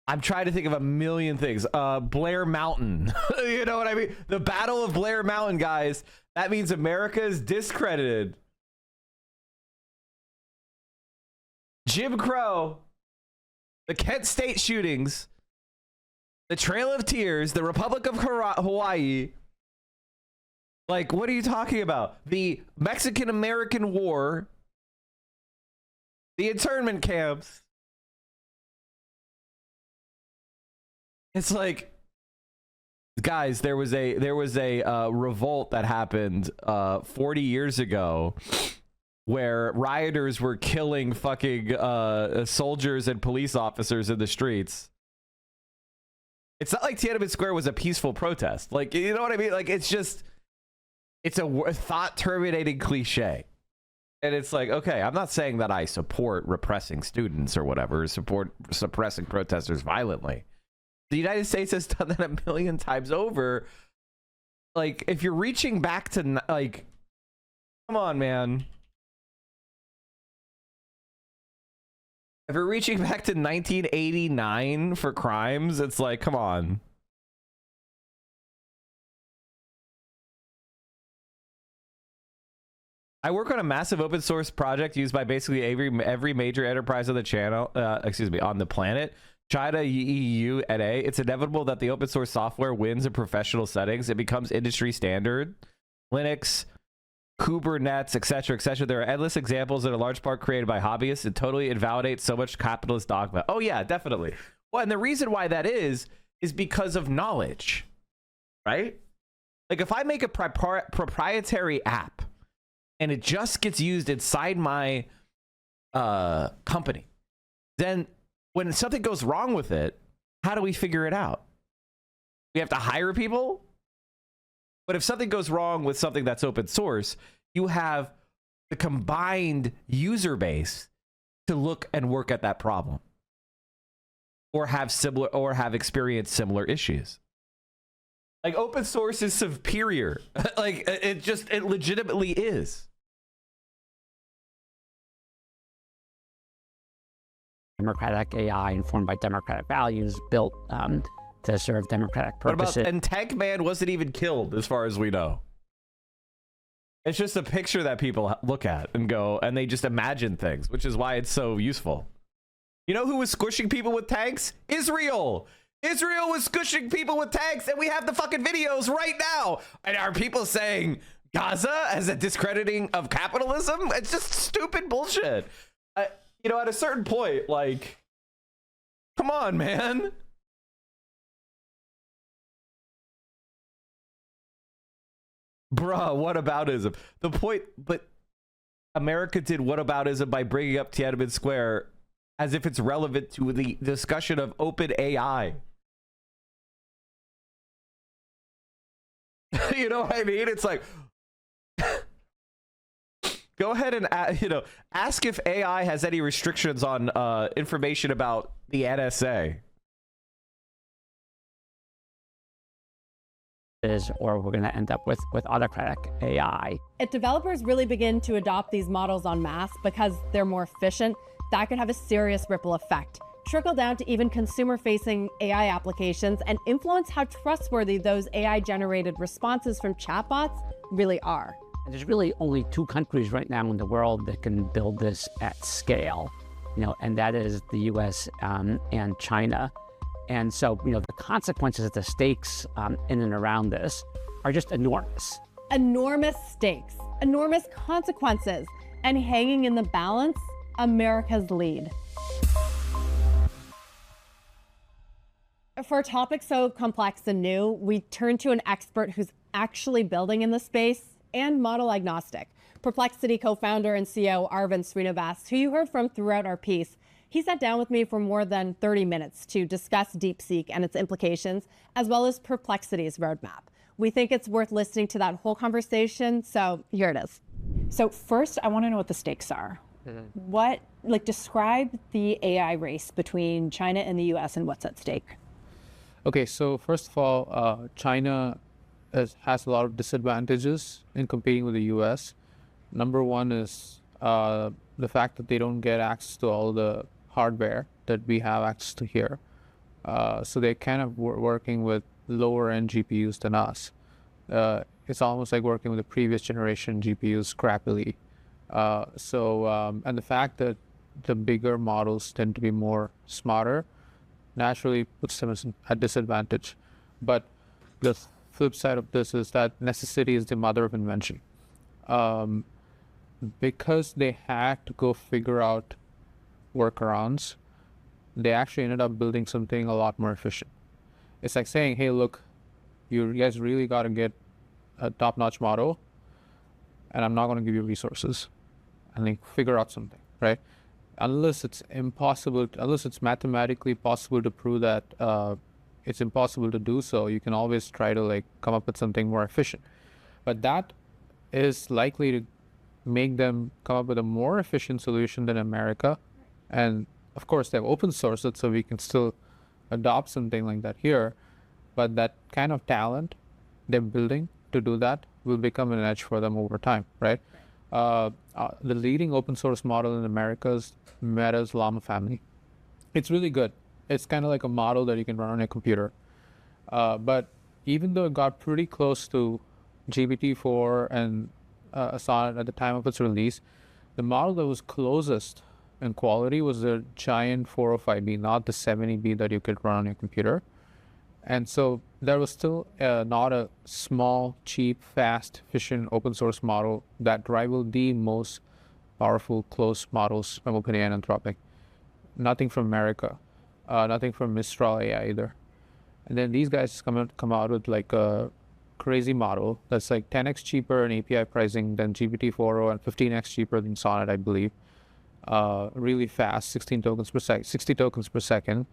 I'm trying to think of a million things. Blair Mountain. You know what I mean? The Battle of Blair Mountain, guys. That means America is discredited. Jim Crow, the Kent State shootings, the Trail of Tears, the Republic of Hawaii. Like, what are you talking about? The Mexican-American War, the internment camps. It's like, guys, there was a revolt that happened 40 years ago where rioters were killing fucking soldiers and police officers in the streets. It's not like Tiananmen Square was a peaceful protest. Like, you know what I mean? Like, it's just, it's a thought terminating cliche. And it's like, okay, I'm not saying that I support repressing students or whatever, support suppressing protesters violently. The United States has done that a million times over. Like, if you're reaching back to, like, come on, man. If you're reaching back to 1989 for crimes, it's like, come on. I work on a massive open source project used by basically every major enterprise on the channel, on the planet. China, EU, NA. It's inevitable that the open source software wins in professional settings. It becomes industry standard. Linux, Kubernetes, etc., etc. There are endless examples that are large part created by hobbyists. It totally invalidates so much capitalist dogma. Oh yeah, definitely. Well, and the reason why that is is because of knowledge, right? Like if I make a proprietary app and it just gets used inside my company, then when something goes wrong with it, how do we figure it out? We have to hire people? But if something goes wrong with something that's open source, you have the combined user base to look and work at that problem, or have experienced similar issues. Like open source is superior. Like it legitimately is. Democratic AI informed by democratic values, built to serve democratic purposes. And Tank Man wasn't even killed, as far as we know. It's just a picture that people look at and go, and they just imagine things, which is why it's so useful. You know who was squishing people with tanks? Israel. Israel was squishing people with tanks, and we have the fucking videos right now. And are people saying Gaza as a discrediting of capitalism? It's just stupid bullshit. You know, at a certain point, like, come on, man. Bruh, whataboutism. The point, but America did whataboutism by bringing up Tiananmen Square as if it's relevant to the discussion of open AI. You know what I mean? It's like, go ahead and ask if AI has any restrictions on information about the NSA. Or we're going to end up with autocratic AI. If developers really begin to adopt these models en masse because they're more efficient, that could have a serious ripple effect, trickle down to even consumer-facing AI applications, and influence how trustworthy those AI-generated responses from chatbots really are. And there's really only 2 countries right now in the world that can build this at scale, and that is the US and China. And so, the consequences, the stakes in and around this are just enormous. Enormous stakes, enormous consequences, and hanging in the balance, America's lead. For a topic so complex and new, we turn to an expert who's actually building in the space and model agnostic. Perplexity co-founder and CEO Arvind Srinivas, who you heard from throughout our piece, he sat down with me for more than 30 minutes to discuss Deepseek and its implications, as well as Perplexity's roadmap. We think it's worth listening to that whole conversation, so here it is. So first, I want to know what the stakes are. Describe the AI race between China and the US and what's at stake. Okay, so first of all, China has a lot of disadvantages in competing with the US. Number one is the fact that they don't get access to all the hardware that we have access to here. So they're kind of working with lower end GPUs than us. It's almost like working with the previous generation GPUs scrappily. And the fact that the bigger models tend to be more smarter naturally puts them at disadvantage. But the flip side of this is that necessity is the mother of invention. Because they had to go figure out workarounds, they actually ended up building something a lot more efficient. It's like saying, hey, look, you guys really got to get a top-notch model, and I'm not going to give you resources, and then figure out something, right? Unless it's mathematically possible to prove that it's impossible to do so, you can always try to come up with something more efficient. But that is likely to make them come up with a more efficient solution than America. And of course, they've open sourced it, so we can still adopt something like that here. But that kind of talent they're building to do that will become an edge for them over time, right? The leading open source model in America is Meta's Llama family. It's really good. It's kind of like a model that you can run on a computer. But even though it got pretty close to GPT-4 and Sonnet at the time of its release, the model that was closest in quality was the giant 405B, not the 70B that you could run on your computer. And so there was still not a small, cheap, fast, efficient open source model that rivaled the most powerful closed models from OpenAI and Anthropic. Nothing from America, nothing from Mistral AI either. And then these guys come out with like a crazy model that's like 10x cheaper in API pricing than GPT-4o and 15x cheaper than Sonnet, I believe. Really fast, 16 tokens per second, 60 tokens per second,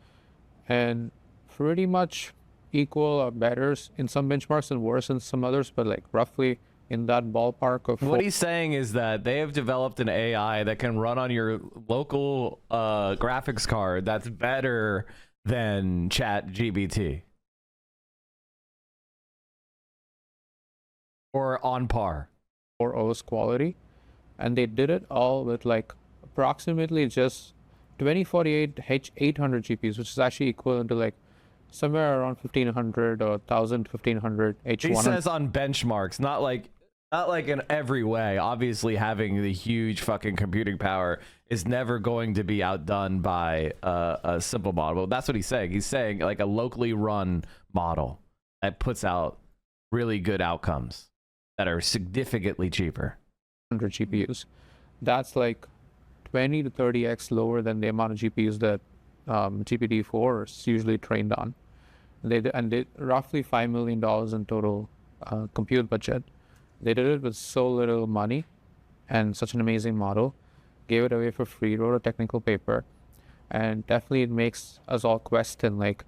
and pretty much equal or better in some benchmarks and worse in some others, but like roughly in that ballpark of. What he's saying is that they have developed an AI that can run on your local graphics card that's better than ChatGPT. Or on par. Or OS quality. And they did it all with like approximately just 2048 H800 GPUs, which is actually equivalent to like somewhere around 1500 or 1000, 1500 H100. He says on benchmarks, not like in every way. Obviously, having the huge fucking computing power is never going to be outdone by a simple model. But that's what he's saying. He's saying like a locally run model that puts out really good outcomes that are significantly cheaper. 100 GPUs. That's like 20 to 30x lower than the amount of GPUs that GPT-4 is usually trained on. They roughly $5 million in total compute budget. They did it with so little money and such an amazing model, gave it away for free, wrote a technical paper, and definitely it makes us all question like,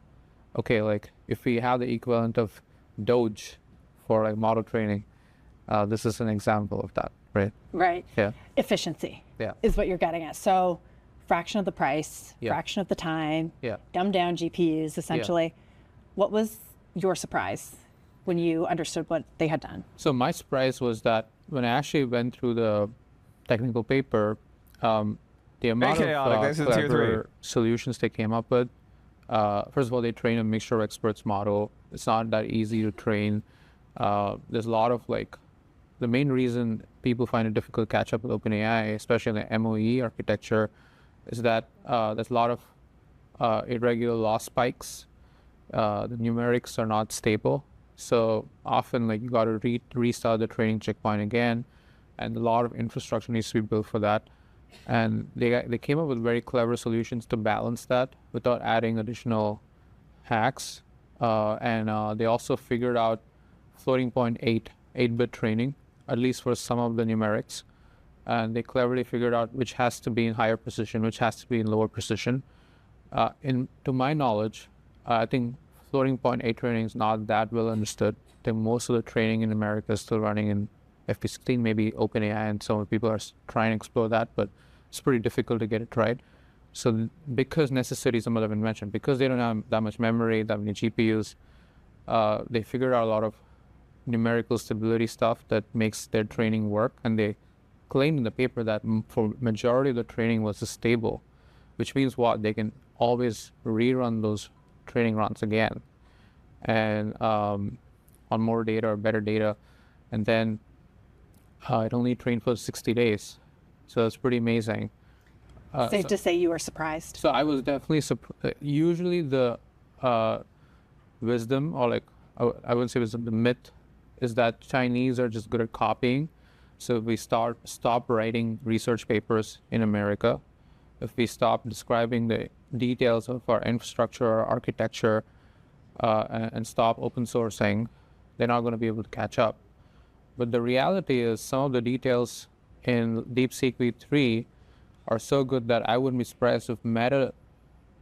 okay, like if we have the equivalent of Doge for like model training, this is an example of that, right? Right. Yeah. Efficiency. Yeah. Is what you're getting at. So fraction of the price, Yeah. fraction of the time, Yeah. dumbed down GPUs essentially. What was your surprise when you understood what they had done? So my surprise was that when I actually went through the technical paper, the amount chaotic. of This is tier clever solutions they came up with. First of all, they train a mixture of experts model. It's not that easy to train. There's a lot of like, the main reason people find it difficult to catch up with OpenAI, especially in the MOE architecture, is that there's a lot of irregular loss spikes. The numerics are not stable. So often like you got to restart the training checkpoint again, and a lot of infrastructure needs to be built for that. And they came up with very clever solutions to balance that without adding additional hacks. And they also figured out floating point 8-bit training, at least for some of the numerics. And they cleverly figured out which has to be in higher precision, which has to be in lower precision. To my knowledge, I think floating point 8 training is not that well understood. I think most of the training in America is still running in FP16, maybe OpenAI, and some people are trying to explore that, but it's pretty difficult to get it right. So because necessity, some of them mentioned, because they don't have that much memory, that many GPUs, they figured out a lot of numerical stability stuff that makes their training work. And they claimed in the paper that for majority of the training was stable, which means what? They can always rerun those training runs again and on more data or better data. And then it only trained for 60 days. So it's pretty amazing. Safe to say you were surprised. So I was definitely surprised. Usually the wisdom, or like, I wouldn't say wisdom, the myth is that Chinese are just good at copying. So if we stop writing research papers in America, if we stop describing the details of our infrastructure or architecture and stop open sourcing, they're not going to be able to catch up. But the reality is some of the details in Deepseek V3 are so good that I wouldn't be surprised if Meta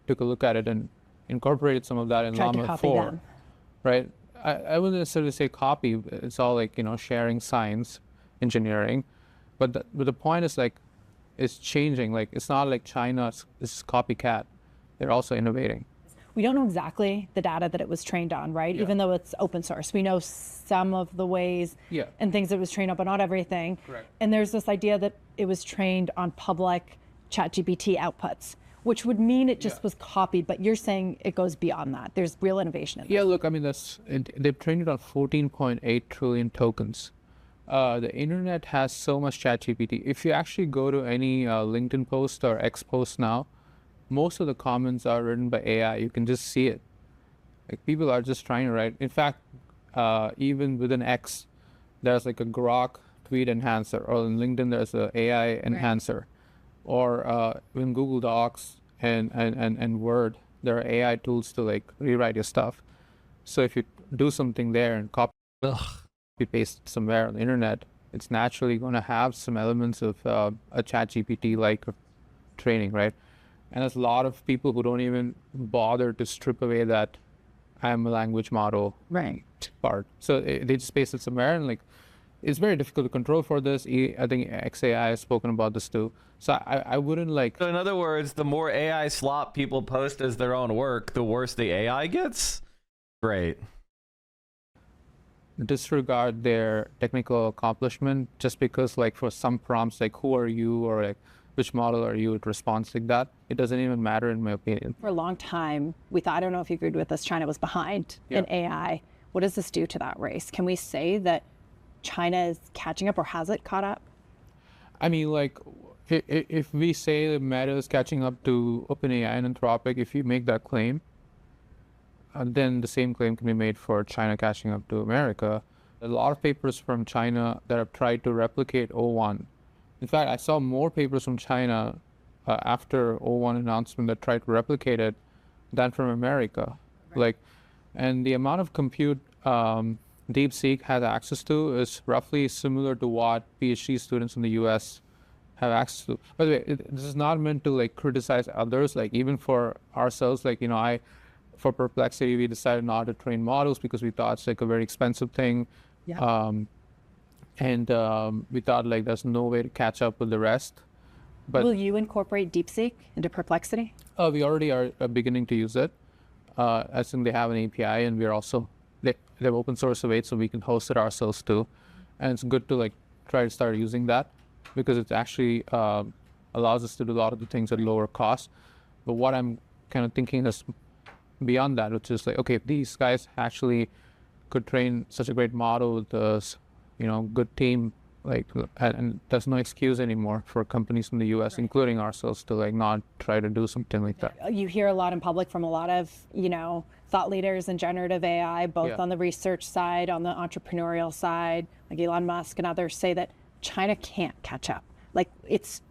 took a look at it and incorporated some of that in Tried to Llama copy 4. them. Right? I wouldn't necessarily say copy. It's all like, sharing science, engineering. But the point is like, it's changing. Like, it's not like China is copycat. They're also innovating. We don't know exactly the data that it was trained on, right? Yeah. Even though it's open source. We know some of the ways and things it was trained on, but not everything. Correct. And there's this idea that it was trained on public ChatGPT outputs, which would mean it just was copied, but you're saying it goes beyond that. There's real innovation in Yeah, look, I mean, they've trained it on 14.8 trillion tokens. The internet has so much ChatGPT. If you actually go to any LinkedIn post or X post now, most of the comments are written by AI. You can just see it. Like, people are just trying to write. In fact, even within X, there's like a Grok tweet enhancer, or in LinkedIn there's an AI enhancer, or in Google Docs and Word, there are AI tools to like rewrite your stuff. So if you do something there and copy paste somewhere on the internet, it's naturally going to have some elements of a chat GPT like training, right? And there's a lot of people who don't even bother to strip away that I'm a language model part. So they just paste it somewhere, and like it's very difficult to control for this. I think XAI has spoken about this too. So I wouldn't like. So in other words, the more AI slop people post as their own work, the worse the AI gets. Great. Disregard their technical accomplishment just because, like, for some prompts, like who are you or like which model are you, it responds like that. It doesn't even matter in my opinion. For a long time, we thought, I don't know if you agreed with this, China was behind in AI. What does this do to that race? Can we say that China is catching up, or has it caught up? I mean, like, if we say that Meta is catching up to OpenAI and Anthropic, if you make that claim, then the same claim can be made for China catching up to America. A lot of papers from China that have tried to replicate O1. In fact, I saw more papers from China after O1 announcement that tried to replicate it than from America. Like, and the amount of compute Deepseek has access to is roughly similar to what PhD students in the US have access to. By the way, this is not meant to like criticize others. Like, even for ourselves, like, you know, for Perplexity, we decided not to train models because we thought it's like a very expensive thing. Yeah. We thought like there's no way to catch up with the rest. But will you incorporate Deepseek into Perplexity? We already are beginning to use it. I think they have an API, and we're also, they have open source of it, so we can host it ourselves too. And it's good to like try to start using that because it actually allows us to do a lot of the things at lower cost. But what I'm kind of thinking is beyond that, which is like, okay, if these guys actually could train such a great model with this, you know, good team, like, and there's no excuse anymore for companies in the US, including ourselves, to like not try to do something like that. You hear a lot in public from a lot of, you know, thought leaders in generative AI, both on the research side, on the entrepreneurial side, like Elon Musk and others say that China can't catch up. Like,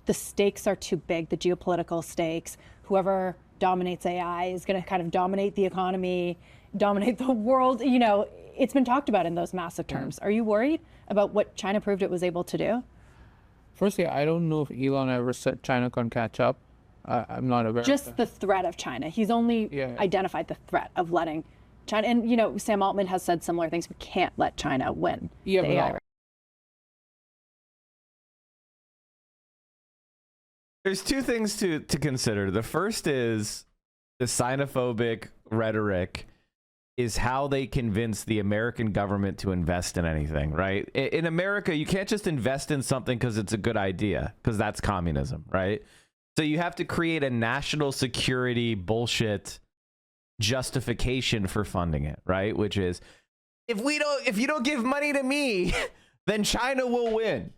the stakes are too big, the geopolitical stakes. Whoever dominates AI is going to kind of dominate the economy, dominate the world. You know, it's been talked about in those massive terms. Are you worried about what China proved it was able to do? Firstly, I don't know if Elon ever said China can catch up. I'm not aware. Just the threat of China. He's only identified the threat of letting China. And, you know, Sam Altman has said similar things. We can't let China win the AI race. There's two things to consider. The first is the xenophobic rhetoric is how they convince the American government to invest in anything, right? In America, you can't just invest in something because it's a good idea, because that's communism, right? So you have to create a national security bullshit justification for funding it, right? Which is, if you don't give money to me, then China will win.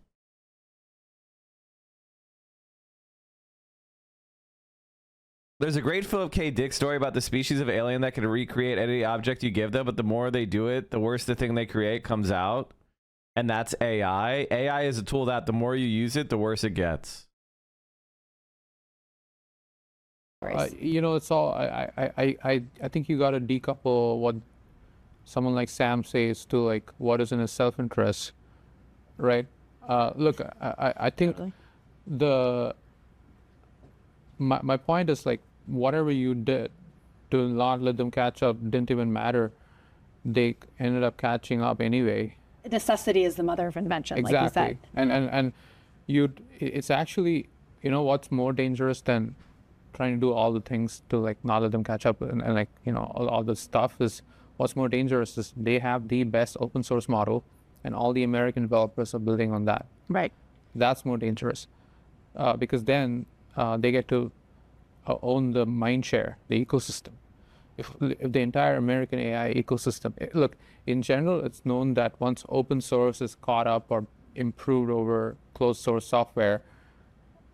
There's a great Philip K. Dick story about the species of alien that can recreate any object you give them, but the more they do it, the worse the thing they create comes out. And that's AI. AI is a tool that the more you use it, the worse it gets. You know, it's all, I think you got to decouple what someone like Sam says to like what is in his self-interest, right? Look, I think my point is like, whatever you did to not let them catch up didn't even matter. They ended up catching up anyway. Necessity is the mother of invention, exactly. Like you said. And it's actually, you know, what's more dangerous than trying to do all the things to like not let them catch up and like, you know, all this stuff is, what's more dangerous is they have the best open source model and all the American developers are building on that. Right. That's more dangerous because then they get to own the mind share, the ecosystem. If the entire American AI ecosystem, look, in general, it's known that once open source is caught up or improved over closed source software,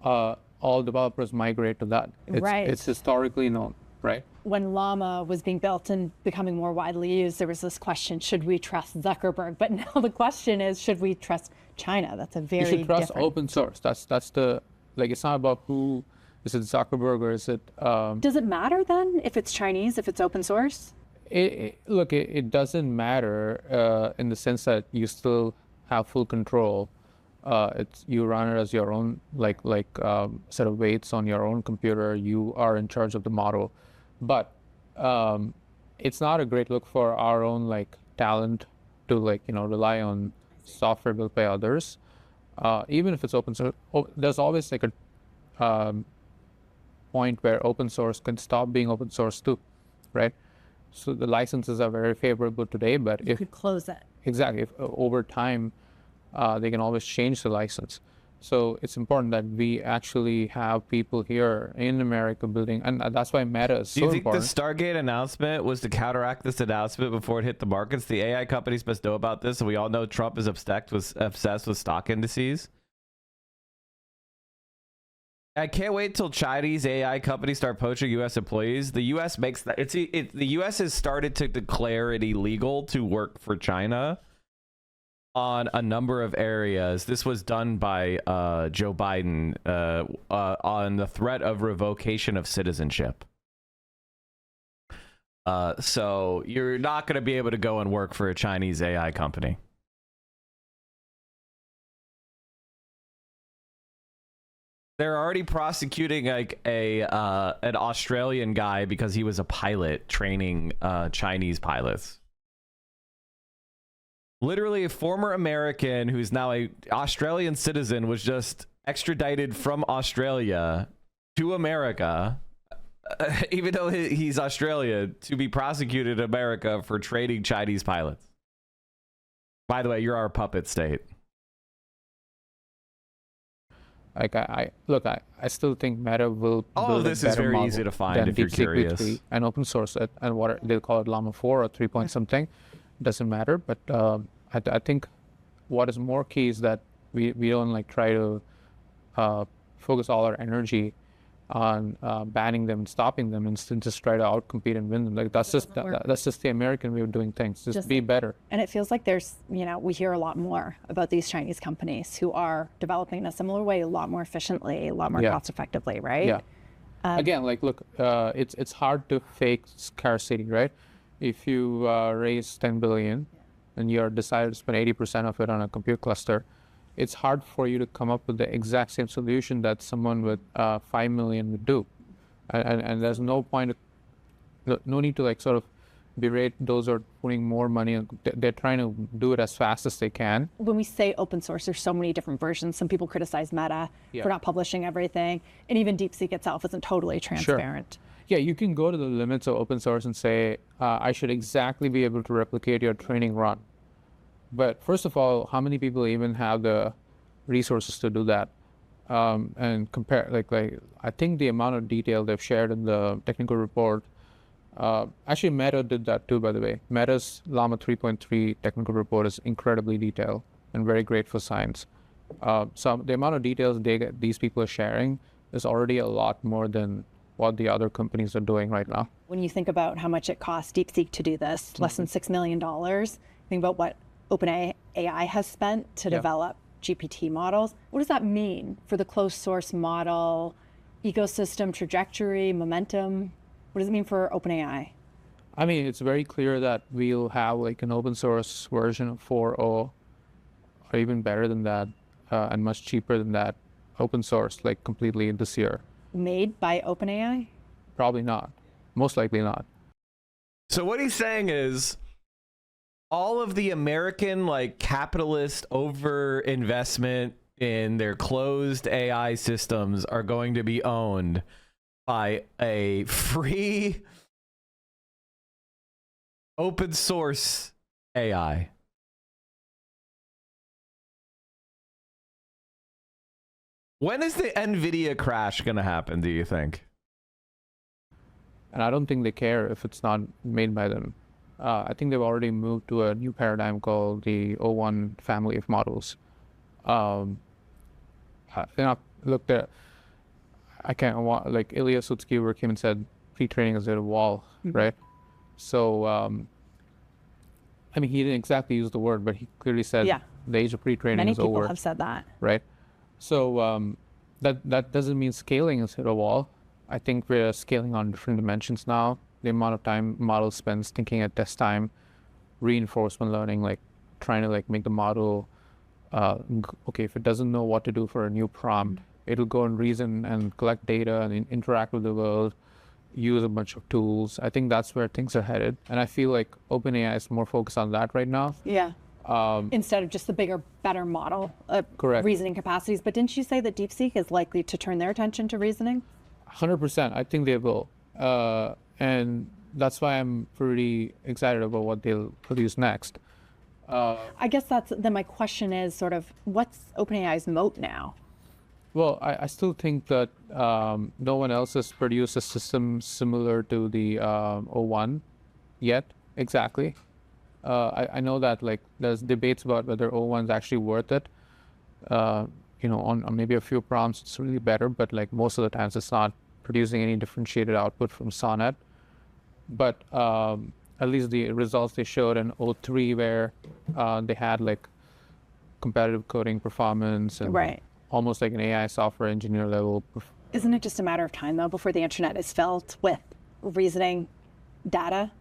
all developers migrate to that. It's historically known, right? When Llama was being built and becoming more widely used, there was this question, should we trust Zuckerberg? But now the question is, should we trust China? That's a very You should trust different... open source. That's the, like, it's not about who, is it Zuckerberg or is it... Does it matter then if it's Chinese, if it's open source? Look, it doesn't matter in the sense that you still have full control. You run it as your own set of weights on your own computer. You are in charge of the model, but it's not a great look for our own talent to rely on software built by others. Even if it's open source, there's always a point where open source can stop being open source too, right? So the licenses are very favorable today, but you could close it. Exactly. If over time, they can always change the license. So it's important that we actually have people here in America building, and that's why Meta is so important. Do you think the Stargate announcement was to counteract this announcement before it hit the markets? The AI companies must know about this, and we all know Trump is obsessed with stock indices. I can't wait till Chinese AI companies start poaching U.S. employees. The U.S. makes that. The U.S. has started to declare it illegal to work for China on a number of areas. This was done by Joe Biden on the threat of revocation of citizenship. So you're not going to be able to go and work for a Chinese AI company. They're already prosecuting an Australian guy because he was a pilot training Chinese pilots. Literally, a former American who's now an Australian citizen was just extradited from Australia to America, even though he's Australian, to be prosecuted in America for training Chinese pilots. By the way, you're our puppet state. I still think Meta will all of this is very easy to find if you're curious. And open source it, and what they'll call it Llama 4 or 3 point something, doesn't matter. But I think what is more key is that we don't try to focus all our energy on banning them and stopping them, and just try to outcompete and win them. That's just the American way of doing things. Just be better. And it feels like there's, we hear a lot more about these Chinese companies who are developing in a similar way, a lot more efficiently, a lot more cost effectively, right? Yeah. Again, look, it's hard to fake scarcity, right? If you raise 10 billion and you're decided to spend 80% of it on a compute cluster, it's hard for you to come up with the exact same solution that someone with 5 million would do. And there's no point, no need to sort of berate those who are putting more money. They're trying to do it as fast as they can. When we say open source, there's so many different versions. Some people criticize Meta for not publishing everything. And even Deepseek itself isn't totally transparent. Sure. Yeah, you can go to the limits of open source and say, I should exactly be able to replicate your training run. But first of all, how many people even have the resources to do that? And compare, I think the amount of detail they've shared in the technical report, actually Meta did that too, by the way. Meta's Llama 3.3 technical report is incredibly detailed and very great for science. So the amount of details these people are sharing is already a lot more than what the other companies are doing right now. When you think about how much it costs Deepseek to do this, less than $6 million, think about what OpenAI has spent to develop GPT models. What does that mean for the closed source model ecosystem trajectory, momentum? What does it mean for OpenAI? I mean, it's very clear that we'll have an open source version of 4.0 or even better than that, and much cheaper than that, open source, completely this year. Made by OpenAI? Probably not. Most likely not. So what he's saying is all of the American capitalist over investment in their closed AI systems are going to be owned by a free open source AI. When is the NVIDIA crash going to happen, do you think? And I don't think they care if it's not made by them. I think they've already moved to a new paradigm called the O1 family of models. Look, I can't want, Ilya Sutskever came and said pre-training is at a wall, right? So, I mean, he didn't exactly use the word, but he clearly said the age of pre-training is over. Many people have said that. Right? So that doesn't mean scaling has hit a wall. I think we're scaling on different dimensions now. the amount of time model spends thinking at test time, reinforcement learning, like trying to like make the model, okay, if it doesn't know what to do for a new prompt, it'll go and reason and collect data and interact with the world, use a bunch of tools. I think that's where things are headed. And I feel like OpenAI is more focused on that right now. Yeah. Instead of just the bigger, better model, Correct. reasoning capacities. But didn't you say that DeepSeek is likely to turn their attention to reasoning? 100%. I think they will. And that's why I'm pretty excited about what they'll produce next. I guess then my question is sort of what's OpenAI's moat now? Well, I still think that no one else has produced a system similar to the O1 yet, exactly. I know that like there's debates about whether O1 is actually worth it. On maybe a few prompts it's really better, but like most of the times it's not producing any differentiated output from Sonnet. But at least the results they showed in O3 where they had like competitive coding performance and right. almost like an AI software engineer level. Isn't it just a matter of time though before the internet is filled with reasoning data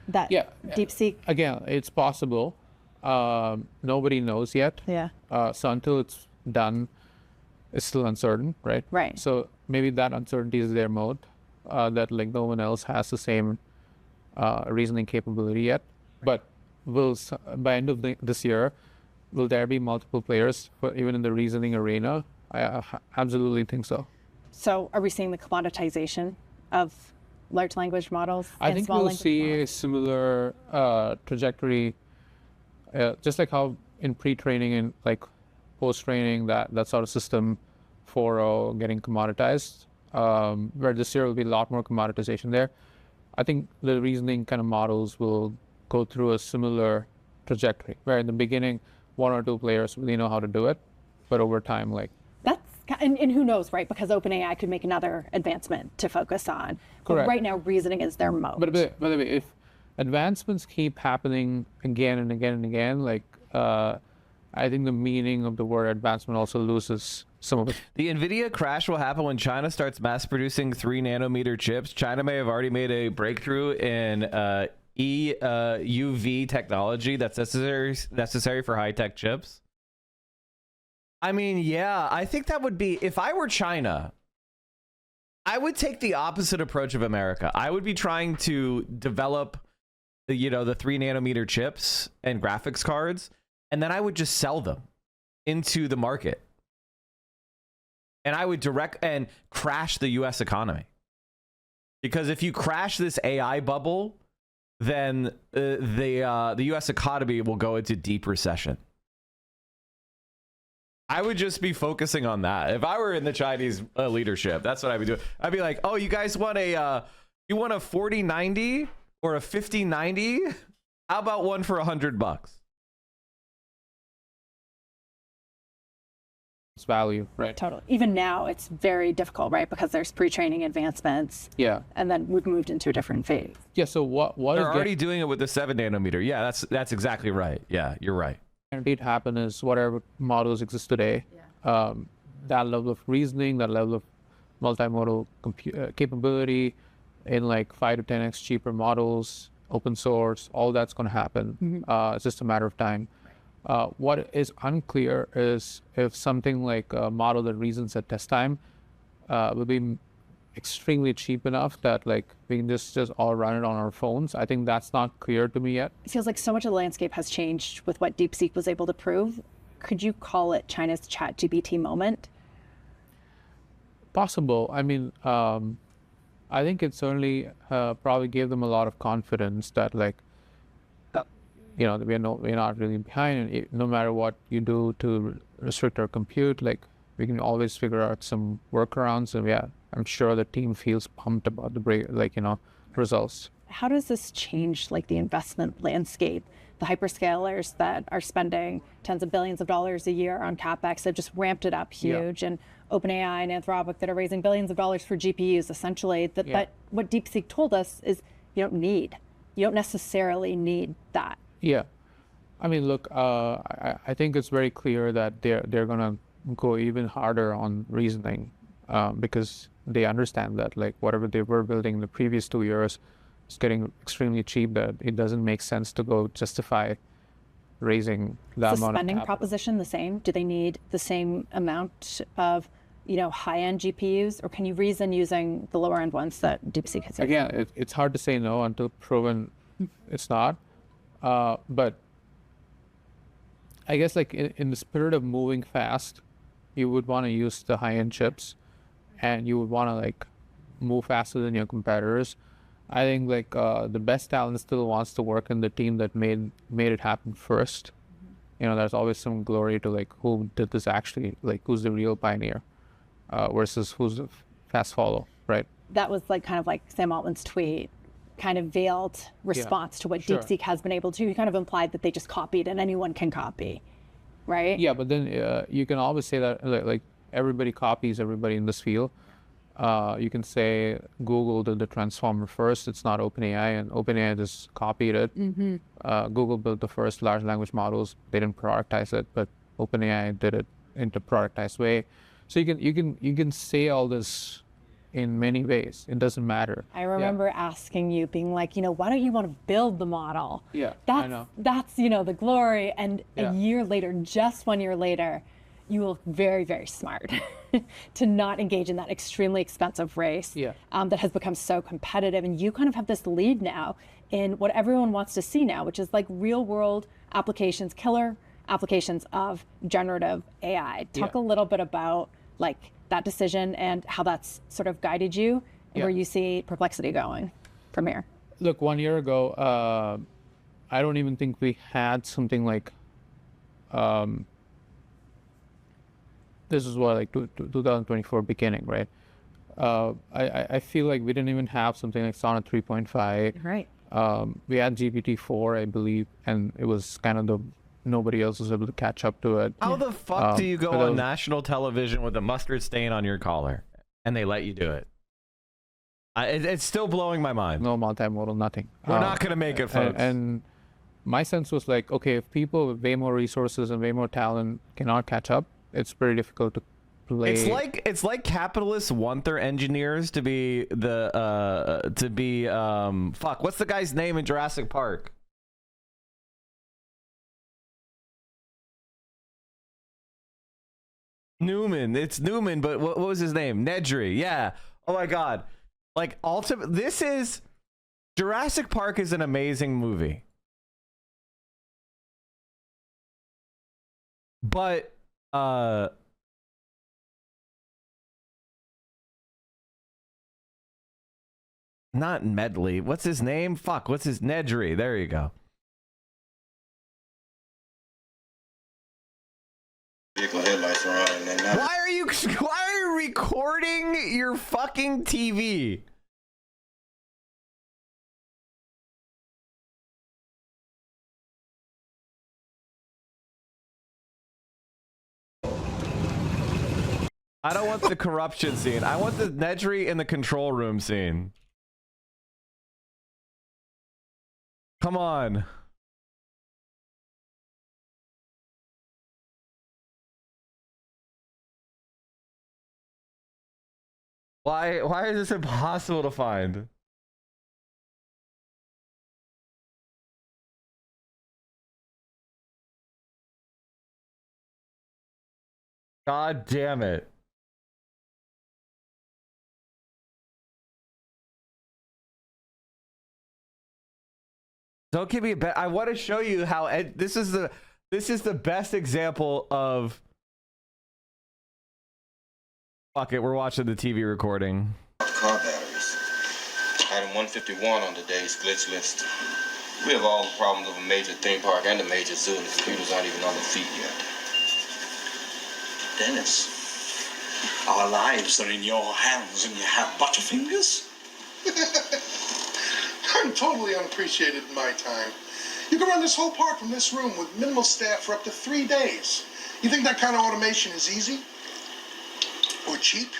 that DeepSeek? Again, it's possible. Nobody knows yet. Yeah. So until it's done, it's still uncertain, right? Right. So maybe that uncertainty is their mode, that like no one else has the same reasoning capability yet. But by end of this year, will there be multiple players even in the reasoning arena? I absolutely think so. So are we seeing the commoditization of large language models? I think we'll see a similar trajectory, just like how in pre-training and like post-training, that sort of system 4.0 getting commoditized, where this year will be a lot more commoditization there. I think the reasoning kind of models will go through a similar trajectory, where in the beginning, one or two players really know how to do it, but over time, like... And who knows, right? Because OpenAI could make another advancement to focus on. Correct. But right now, reasoning is their mode. But by the way, if advancements keep happening again and again and again, like I think the meaning of the word advancement also loses some of it. The NVIDIA crash will happen when China starts mass producing 3 nanometer chips. China may have already made a breakthrough in EUV technology that's necessary for high-tech chips. I mean, yeah, I think that would be, if I were China, I would take the opposite approach of America. I would be trying to develop the 3 nanometer chips and graphics cards, and then I would just sell them into the market. And I would direct and crash the US economy. Because if you crash this AI bubble, then the US economy will go into deep recession. I would just be focusing on that. If I were in the Chinese leadership, that's what I would do. I'd be like, oh, you guys want a 4090 or a 5090? How about one for $100? It's value, right? Totally. Even now, it's very difficult, right? Because there's pre-training advancements. Yeah. And then we've moved into a different phase. Yeah. So what They're already doing it with the 7 nanometer. Yeah, that's exactly right. Yeah, you're right. Guaranteed happen is whatever models exist today, that level of reasoning, that level of multimodal capability in like 5 to 10x cheaper models, open source, all that's going to happen. It's just a matter of time. What is unclear is if something like a model that reasons at test time will be extremely cheap enough that like we can just all run it on our phones. I think that's not clear to me yet. It feels like so much of the landscape has changed with what DeepSeek was able to prove. Could you call it China's ChatGPT moment? Possible. I mean, I think it certainly probably gave them a lot of confidence that like, we're not really behind, and no matter what you do to restrict our compute, like we can always figure out some workarounds. And yeah, I'm sure the team feels pumped about the results. How does this change like the investment landscape? The hyperscalers that are spending tens of billions of dollars a year on CapEx have just ramped it up huge, and OpenAI and Anthropic that are raising billions of dollars for GPUs. Essentially, that what DeepSeek told us is you don't necessarily need that. Yeah, I mean, look, I think it's very clear that they're gonna go even harder on reasoning because they understand that like whatever they were building in the previous 2 years is getting extremely cheap that it doesn't make sense to go justify raising that Is the amount of spending capital. proposition the same? Do they need the same amount of, high-end GPUs, or can you reason using the lower-end ones that DeepSeek has? Again, it's hard to say no until proven it's not. But I guess like in the spirit of moving fast, you would want to use the high-end chips, and you would want to like move faster than your competitors. I think like the best talent still wants to work in the team that made it happen first. There's always some glory to like who did this actually, like who's the real pioneer versus who's the fast follow, right? That was like kind of like Sam Altman's tweet, kind of veiled response to what sure. DeepSeek has been able to. He kind of implied that they just copied and anyone can copy, right? Yeah, but then you can always say that like everybody copies everybody in this field. You can say Google did the transformer first. It's not OpenAI, and OpenAI just copied it. Google built the first large language models. They didn't productize it, but OpenAI did it in a productized way. So you can say all this in many ways. It doesn't matter. I remember asking you, being like, why don't you want to build the model? Yeah, that's, I know. That's the glory. And a year later, just 1 year later, you look very, very smart to not engage in that extremely expensive race that has become so competitive. And you kind of have this lead now in what everyone wants to see now, which is like real world applications, killer applications of generative AI. Talk a little bit about like that decision and how that's sort of guided you and where you see Perplexity going from here. Look, 1 year ago, I don't even think we had something like, this is what like 2024 beginning, right? I feel like we didn't even have something like Sonnet 3.5. Right. We had GPT-4, I believe, and it was kind of nobody else was able to catch up to it. How the fuck do you go on national television with a mustard stain on your collar and they let you do it? It's still blowing my mind. No multimodal, nothing. We're not going to make it, folks. And my sense was like, okay, if people with way more resources and way more talent cannot catch up, it's pretty difficult to play. It's like capitalists want their engineers to be fuck, what's the guy's name in Jurassic Park? Newman. It's Newman, but what was his name? Nedry. Yeah. Oh my god. Like Jurassic Park is an amazing movie. But not Medley. What's his name? Fuck, what's his Nedry? There you go. Why are you recording your fucking TV? I don't want the corruption scene. I want the Nedry in the control room scene. Come on. Why is this impossible to find? God damn it. Don't give me a bet. I want to show you how this is the best example of. Fuck it, we're watching the TV recording. Car batteries. Item 151 on today's glitch list. We have all the problems of a major theme park and a major zoo, and the computers aren't even on their feet yet. Dennis, our lives are in your hands and you have butterfingers? I'm totally unappreciated in my time. You can run this whole park from this room with minimal staff for up to 3 days. You think that kind of automation is easy? Or cheap?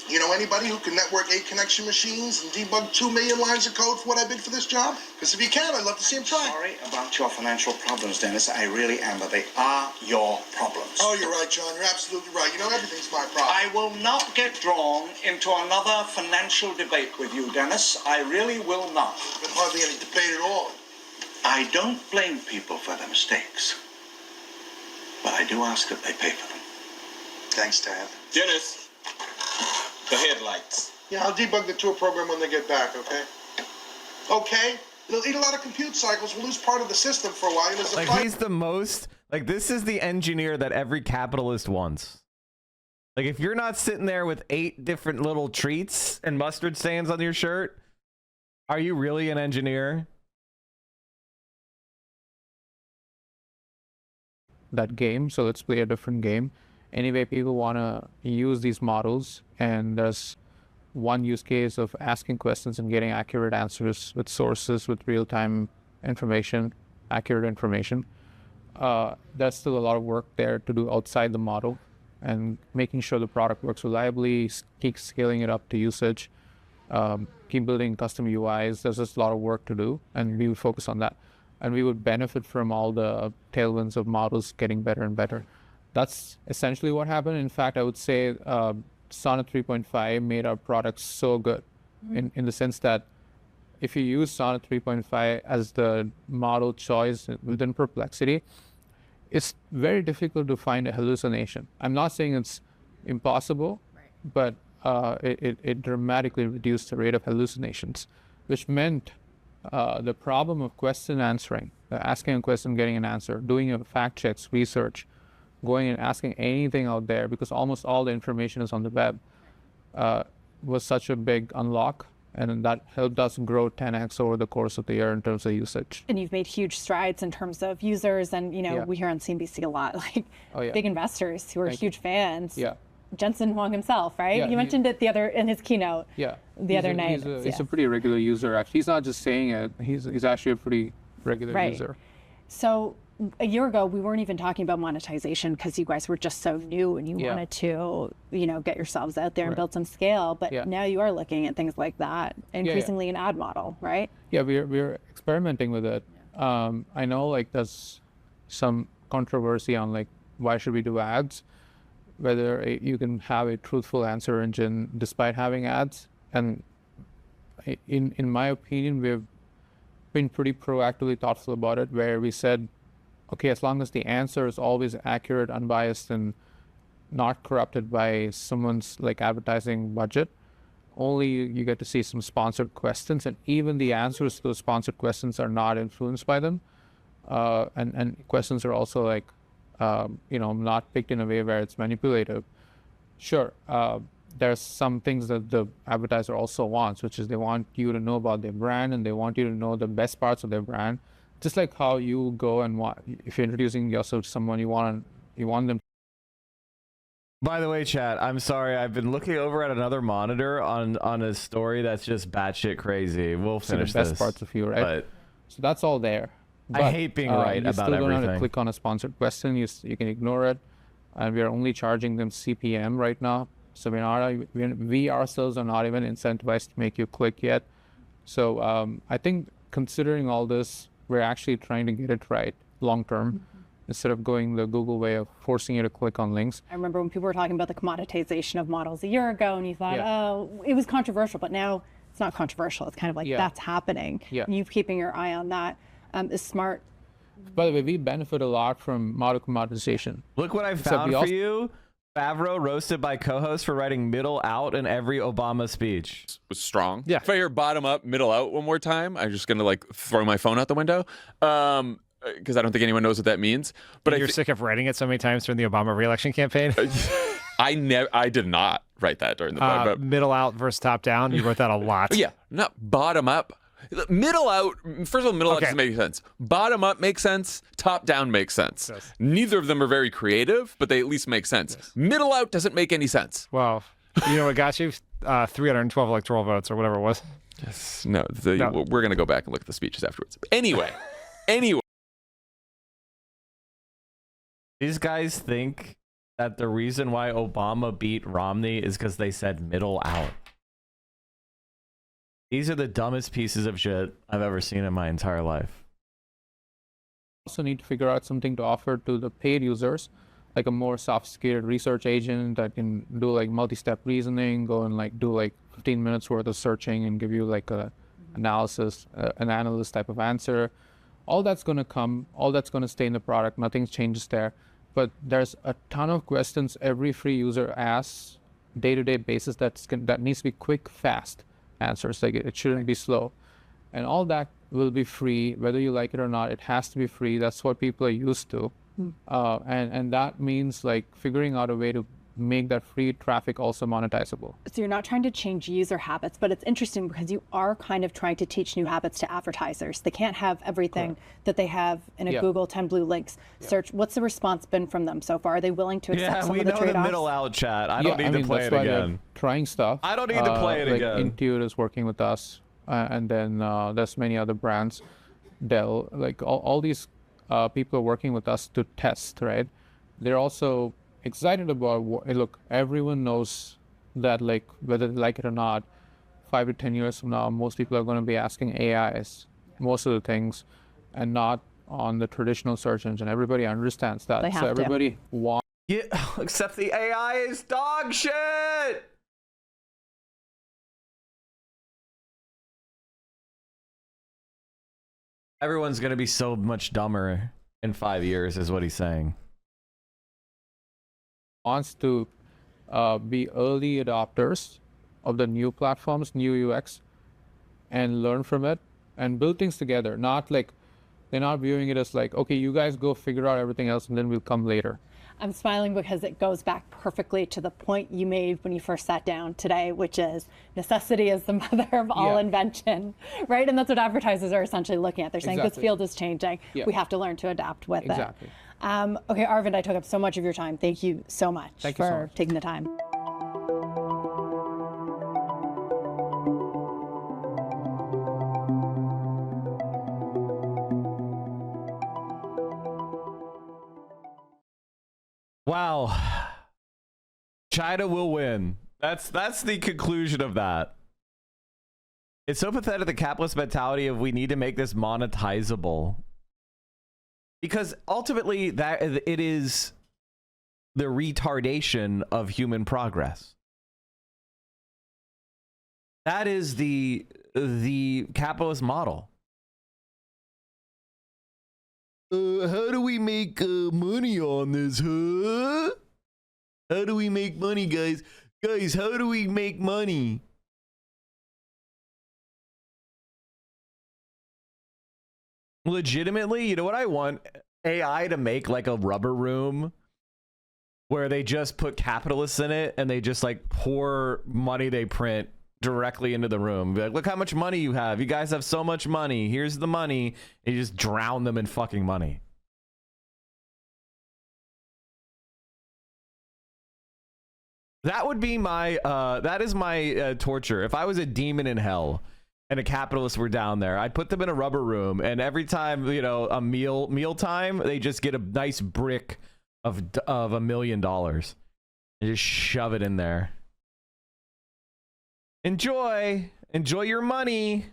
You know anybody who can network 8 connection machines and debug 2 million lines of code for what I bid for this job? Because if you can, I'd love to see him try. Sorry about your financial problems, Dennis. I really am, but they are your problems. Oh, you're right, John. You're absolutely right. You know, everything's my problem. I will not get drawn into another financial debate with you, Dennis. I really will not. There's hardly any debate at all. I don't blame people for their mistakes, but I do ask that they pay for them. Thanks, Dad. Dennis, the headlights. Yeah, I'll debug the tour program when they get back, okay? Okay? It'll eat a lot of compute cycles. We'll lose part of the system for a while. There's a Like, he's the most, like, this is the engineer that every capitalist wants. Like, if you're not sitting there with 8 different little treats and mustard stains on your shirt, are you really an engineer? That game, so let's play a different game. Anyway, people want to use these models, and there's one use case of asking questions and getting accurate answers with sources, with real-time information, accurate information. There's still a lot of work there to do outside the model, and making sure the product works reliably, keep scaling it up to usage, keep building custom UIs. There's just a lot of work to do, and we would focus on that. And we would benefit from all the tailwinds of models getting better and better. That's essentially what happened. In fact, I would say Sonnet 3.5 made our product so good in the sense that if you use Sonnet 3.5 as the model choice within Perplexity, it's very difficult to find a hallucination. I'm not saying it's impossible, but it dramatically reduced the rate of hallucinations, which meant the problem of question answering, asking a question, getting an answer, doing a fact checks, research, going and asking anything out there, because almost all the information is on the web, was such a big unlock, and that helped us grow 10x over the course of the year in terms of usage. And you've made huge strides in terms of users, and you know we hear on CNBC a lot, like big investors who are huge fans. Yeah. Jensen Huang himself, right? Yeah, you mentioned it in his keynote. Yeah. The other night. He's a pretty regular user. Actually, he's not just saying it. He's actually a pretty regular user. So a year ago, we weren't even talking about monetization because you guys were just so new and you wanted to, get yourselves out there and build some scale. But now you are looking at things like that, increasingly an ad model, right? Yeah, we're experimenting with it. I know like there's some controversy on like why should we do ads, whether you can have a truthful answer engine despite having ads. And in my opinion, we've been pretty proactively thoughtful about it, where we said, okay, as long as the answer is always accurate, unbiased, and not corrupted by someone's like advertising budget, only you get to see some sponsored questions, and even the answers to those sponsored questions are not influenced by them. And questions are also like, not picked in a way where it's manipulative. Sure, there's some things that the advertiser also wants, which is they want you to know about their brand, and they want you to know the best parts of their brand. Just like how you go and if you're introducing yourself to someone, you want them. By the way, chat, I'm sorry. I've been looking over at another monitor on a story that's just batshit crazy. We'll finish the best this, parts of you, right? but So that's all there. I hate being right you about still don't have to everything. click on a sponsored question. You can ignore it, and we are only charging them CPM right now. So we ourselves are not even incentivized to make you click yet. So I think considering all this, we're actually trying to get it right long term, instead of going the Google way of forcing you to click on links. I remember when people were talking about the commoditization of models a year ago, and you thought, oh, it was controversial, but now it's not controversial. It's kind of like that's happening. Yeah. And you keeping your eye on that is smart. By the way, we benefit a lot from model commoditization. Look what I found for you. Favreau roasted by co-host for writing middle out in every Obama speech. Was strong. Yeah. If I hear bottom up, middle out one more time, I'm just gonna like throw my phone out the window. Because I don't think anyone knows what that means. But you're sick of writing it so many times during the Obama re-election campaign. I did not write that during the middle out versus top down. You wrote that a lot. Yeah, not bottom up. Middle out. First of all, middle out doesn't make sense. Bottom up makes sense. Top down makes sense. Yes. Neither of them are very creative, but they at least make sense. Yes. Middle out doesn't make any sense. Well, you know what got you? 312 electoral votes or whatever it was. Yes. No. We're gonna go back and look at the speeches afterwards. Anyway. These guys think that the reason why Obama beat Romney is because they said middle out. These are the dumbest pieces of shit I've ever seen in my entire life. Also need to figure out something to offer to the paid users, like a more sophisticated research agent that can do like multi-step reasoning, go and like do like 15 minutes worth of searching and give you like a analysis, an analyst type of answer. All that's going to come, all that's going to stay in the product. Nothing changes there. But there's a ton of questions every free user asks day-to-day basis that needs to be quick, fast answers. Like it shouldn't be slow. And all that will be free, whether you like it or not. It has to be free. That's what people are used to. And that means like figuring out a way to make that free traffic also monetizable. So you're not trying to change user habits, but it's interesting because you are kind of trying to teach new habits to advertisers. They can't have everything that they have in a Google 10 blue links search. What's the response been from them so far? Are they willing to accept some of the trade-offs? Yeah, we know the middle out chat. I don't need to play it again. Trying stuff. I don't need to play it again. Intuit is working with us, and then there's many other brands. Dell, like all these people are working with us to test, right? They're also excited about look, everyone knows that like whether they like it or not, 5 to 10 years from now, most people are going to be asking AIs most of the things and not on the traditional search engine. Everybody understands that. They have so everybody wants. Yeah, except the AI is dog shit. Everyone's going to be so much dumber in 5 years is what he's saying. Wants to be early adopters of the new platforms, new UX, and learn from it and build things together. Not like they're not viewing it as like, okay, you guys go figure out everything else and then we'll come later. I'm smiling because it goes back perfectly to the point you made when you first sat down today, which is necessity is the mother of all invention, right? And that's what advertisers are essentially looking at. They're saying this field is changing. We have to learn to adapt with it. Okay, Arvind, I took up so much of your time. Thank you so much for taking the time. Wow. China will win. That's the conclusion of that. It's so pathetic, the capitalist mentality of we need to make this monetizable. Because ultimately that it is the retardation of human progress. That is the capitalist model. How do we make money on this, huh? How do we make money, guys? Guys, how do we make money? Legitimately, you know what I want? AI to make like a rubber room where they just put capitalists in it and they just like pour money they print directly into the room. Be like, look how much money you have. You guys have so much money. Here's the money. And you just drown them in fucking money. That would be my that is my torture. If I was a demon in hell and a capitalist were down there, I'd put them in a rubber room, and every time, you know, a meal time, they just get a nice brick of $1 million and just shove it in there. Enjoy your money.